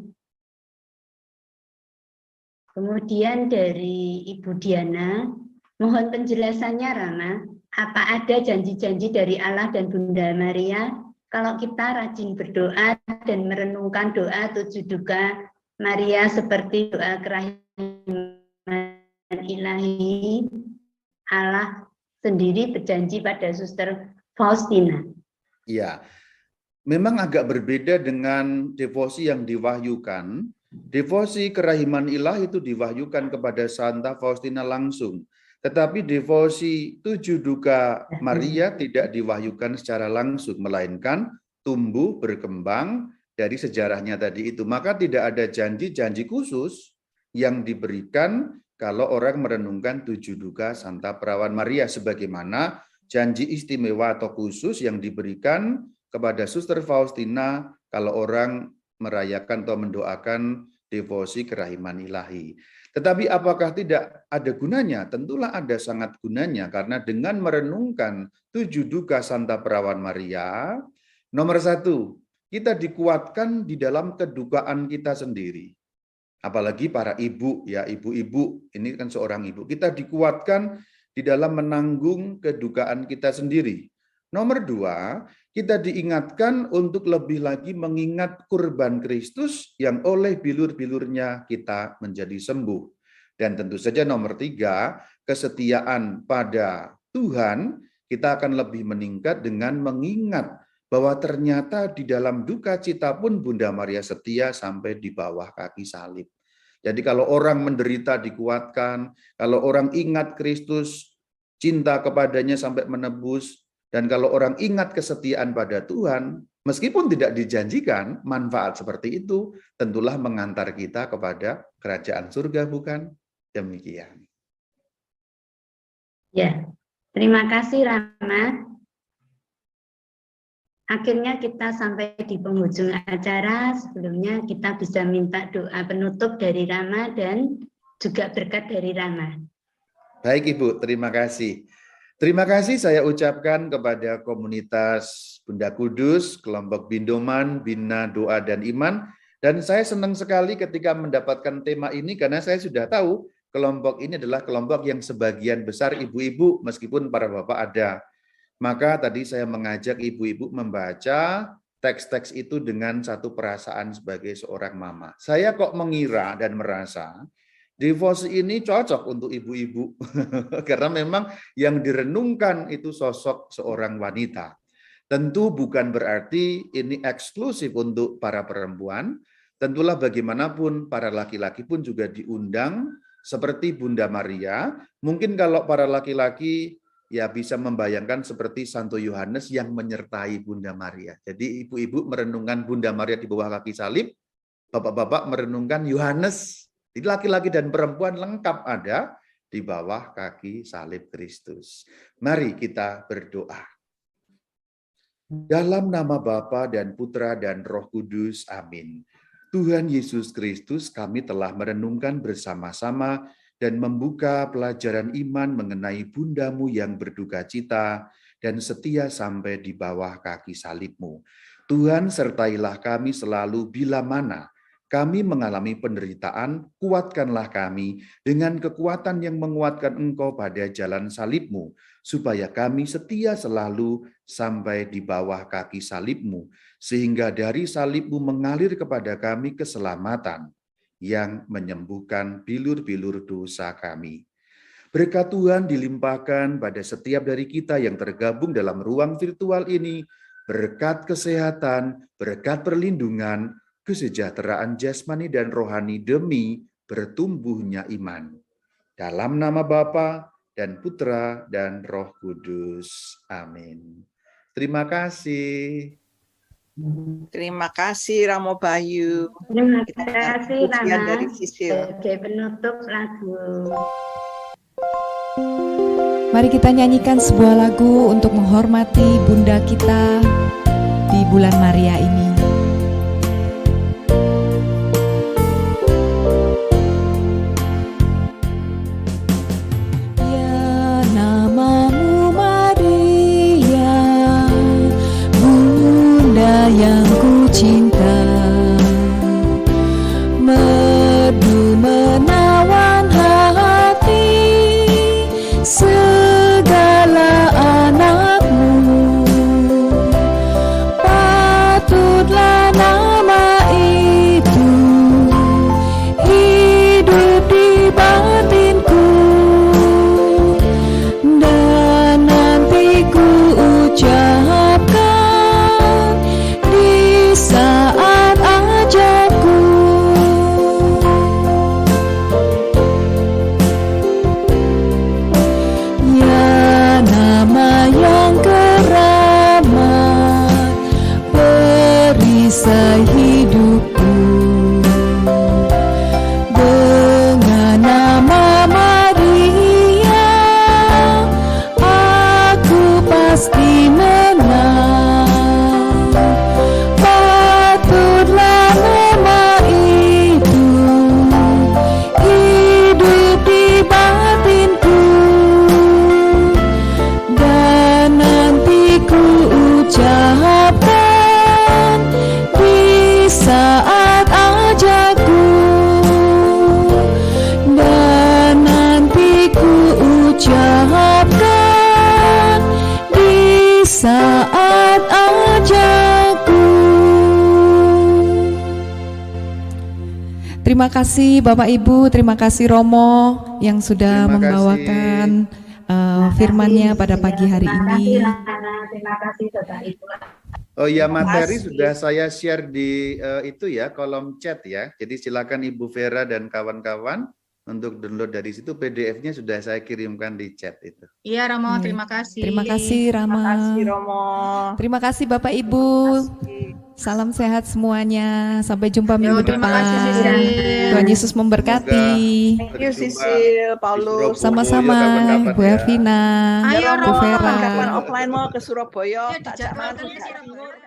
Kemudian dari Ibu Diana, mohon penjelasannya Rama, apa ada janji-janji dari Allah dan Bunda Maria kalau kita rajin berdoa dan merenungkan doa 7 Duka Maria seperti doa kerahiman ilahi, Allah sendiri berjanji pada Suster Faustina. Iya, memang agak berbeda dengan devosi yang diwahyukan. Devosi kerahiman ilahi itu diwahyukan kepada Santa Faustina langsung. Tetapi devosi 7 Duka Maria tidak diwahyukan secara langsung, melainkan tumbuh berkembang dari sejarahnya tadi itu. Maka tidak ada janji-janji khusus yang diberikan kalau orang merenungkan 7 Duka Santa Perawan Maria, sebagaimana janji istimewa atau khusus yang diberikan kepada Suster Faustina kalau orang merayakan atau mendoakan devosi kerahiman ilahi. Tetapi apakah tidak ada gunanya? Tentulah ada sangat gunanya, karena dengan merenungkan 7 Duka Santa Perawan Maria, nomor 1, kita dikuatkan di dalam kedukaan kita sendiri. Apalagi para ibu, ya ibu-ibu, ini kan seorang ibu, kita dikuatkan di dalam menanggung kedukaan kita sendiri. Nomor 2, kita diingatkan untuk lebih lagi mengingat kurban Kristus yang oleh bilur-bilurnya kita menjadi sembuh. Dan tentu saja nomor 3, kesetiaan pada Tuhan, kita akan lebih meningkat dengan mengingat bahwa ternyata di dalam duka cita pun Bunda Maria setia sampai di bawah kaki salib. Jadi kalau orang menderita dikuatkan, kalau orang ingat Kristus, cinta kepadanya sampai menebus, dan kalau orang ingat kesetiaan pada Tuhan, meskipun tidak dijanjikan manfaat seperti itu, tentulah mengantar kita kepada kerajaan surga, bukan? Demikian. Ya, terima kasih Rama. Akhirnya kita sampai di penghujung acara. Sebelumnya kita bisa minta doa penutup dari Rama dan juga berkat dari Rama. Baik Ibu, terima kasih. Terima kasih saya ucapkan kepada komunitas Bunda Kudus, kelompok Bindoman, Bina Doa dan Iman. Dan saya senang sekali ketika mendapatkan tema ini karena saya sudah tahu kelompok ini adalah kelompok yang sebagian besar ibu-ibu meskipun para bapak ada. Maka tadi saya mengajak ibu-ibu membaca teks-teks itu dengan satu perasaan sebagai seorang mama. Saya kok mengira dan merasa Devosi ini cocok untuk ibu-ibu karena memang yang direnungkan itu sosok seorang wanita. Tentu bukan berarti ini eksklusif untuk para perempuan. Tentulah bagaimanapun para laki-laki pun juga diundang seperti Bunda Maria. Mungkin kalau para laki-laki ya bisa membayangkan seperti Santo Yohanes yang menyertai Bunda Maria. Jadi ibu-ibu merenungkan Bunda Maria di bawah kaki salib, bapak-bapak merenungkan Yohanes. Jadi laki-laki dan perempuan lengkap ada di bawah kaki salib Kristus. Mari kita berdoa. Dalam nama Bapa dan Putra dan Roh Kudus, amin. Tuhan Yesus Kristus, kami telah merenungkan bersama-sama dan membuka pelajaran iman mengenai Bundamu yang berduka cita dan setia sampai di bawah kaki salib-Mu. Tuhan, sertailah kami selalu bila mana kami mengalami penderitaan, kuatkanlah kami dengan kekuatan yang menguatkan Engkau pada jalan salib-Mu, supaya kami setia selalu sampai di bawah kaki salib-Mu, sehingga dari salib-Mu mengalir kepada kami keselamatan yang menyembuhkan bilur-bilur dosa kami. Berkat Tuhan dilimpahkan pada setiap dari kita yang tergabung dalam ruang virtual ini, berkat kesehatan, berkat perlindungan, kesejahteraan jasmani dan rohani demi bertumbuhnya iman. Dalam nama Bapa dan Putra dan Roh Kudus. Amin. Terima kasih. Terima kasih Ramo Bayu. Terima Kita kasih pujian Rama dari Sisil. sebagai penutup lagu. Mari kita nyanyikan sebuah lagu untuk menghormati Bunda kita di bulan Maria ini. Yang ku cinta, merdu menawan hati segala anakmu. Patutlah nama itu hidup di batinku, dan nanti ku ucapkan saat ajakku. Ya nama yang keramat, perisai hidupku. Dengan nama Maria, aku pasti menang. Ucapkan di saat ajakku, dan nanti ku ucapkan di saat ajakku. Terima kasih Bapak Ibu, terima kasih Romo yang sudah membawakan firman-Nya pada pagi hari ini. Terima kasih Bapak Ibu. Oh ya, materi sudah saya share di itu ya, kolom chat ya. Jadi silakan Ibu Vera dan kawan-kawan untuk download dari situ. PDF-nya sudah saya kirimkan di chat itu. Iya Romo, terima kasih. Terima kasih Rama. Terima kasih Romo. Terima kasih Bapak Ibu. Salam sehat semuanya. Sampai jumpa minggu terima depan. kasih, Sisil. Tuhan Yesus memberkati. Thank you Sisil, Paulus. Sama-sama, Bu Ervina, Ayo, Bu Romo. Vera. Kapan offline mau ke Surabaya? Ya, dijadwalkannya sih Romo.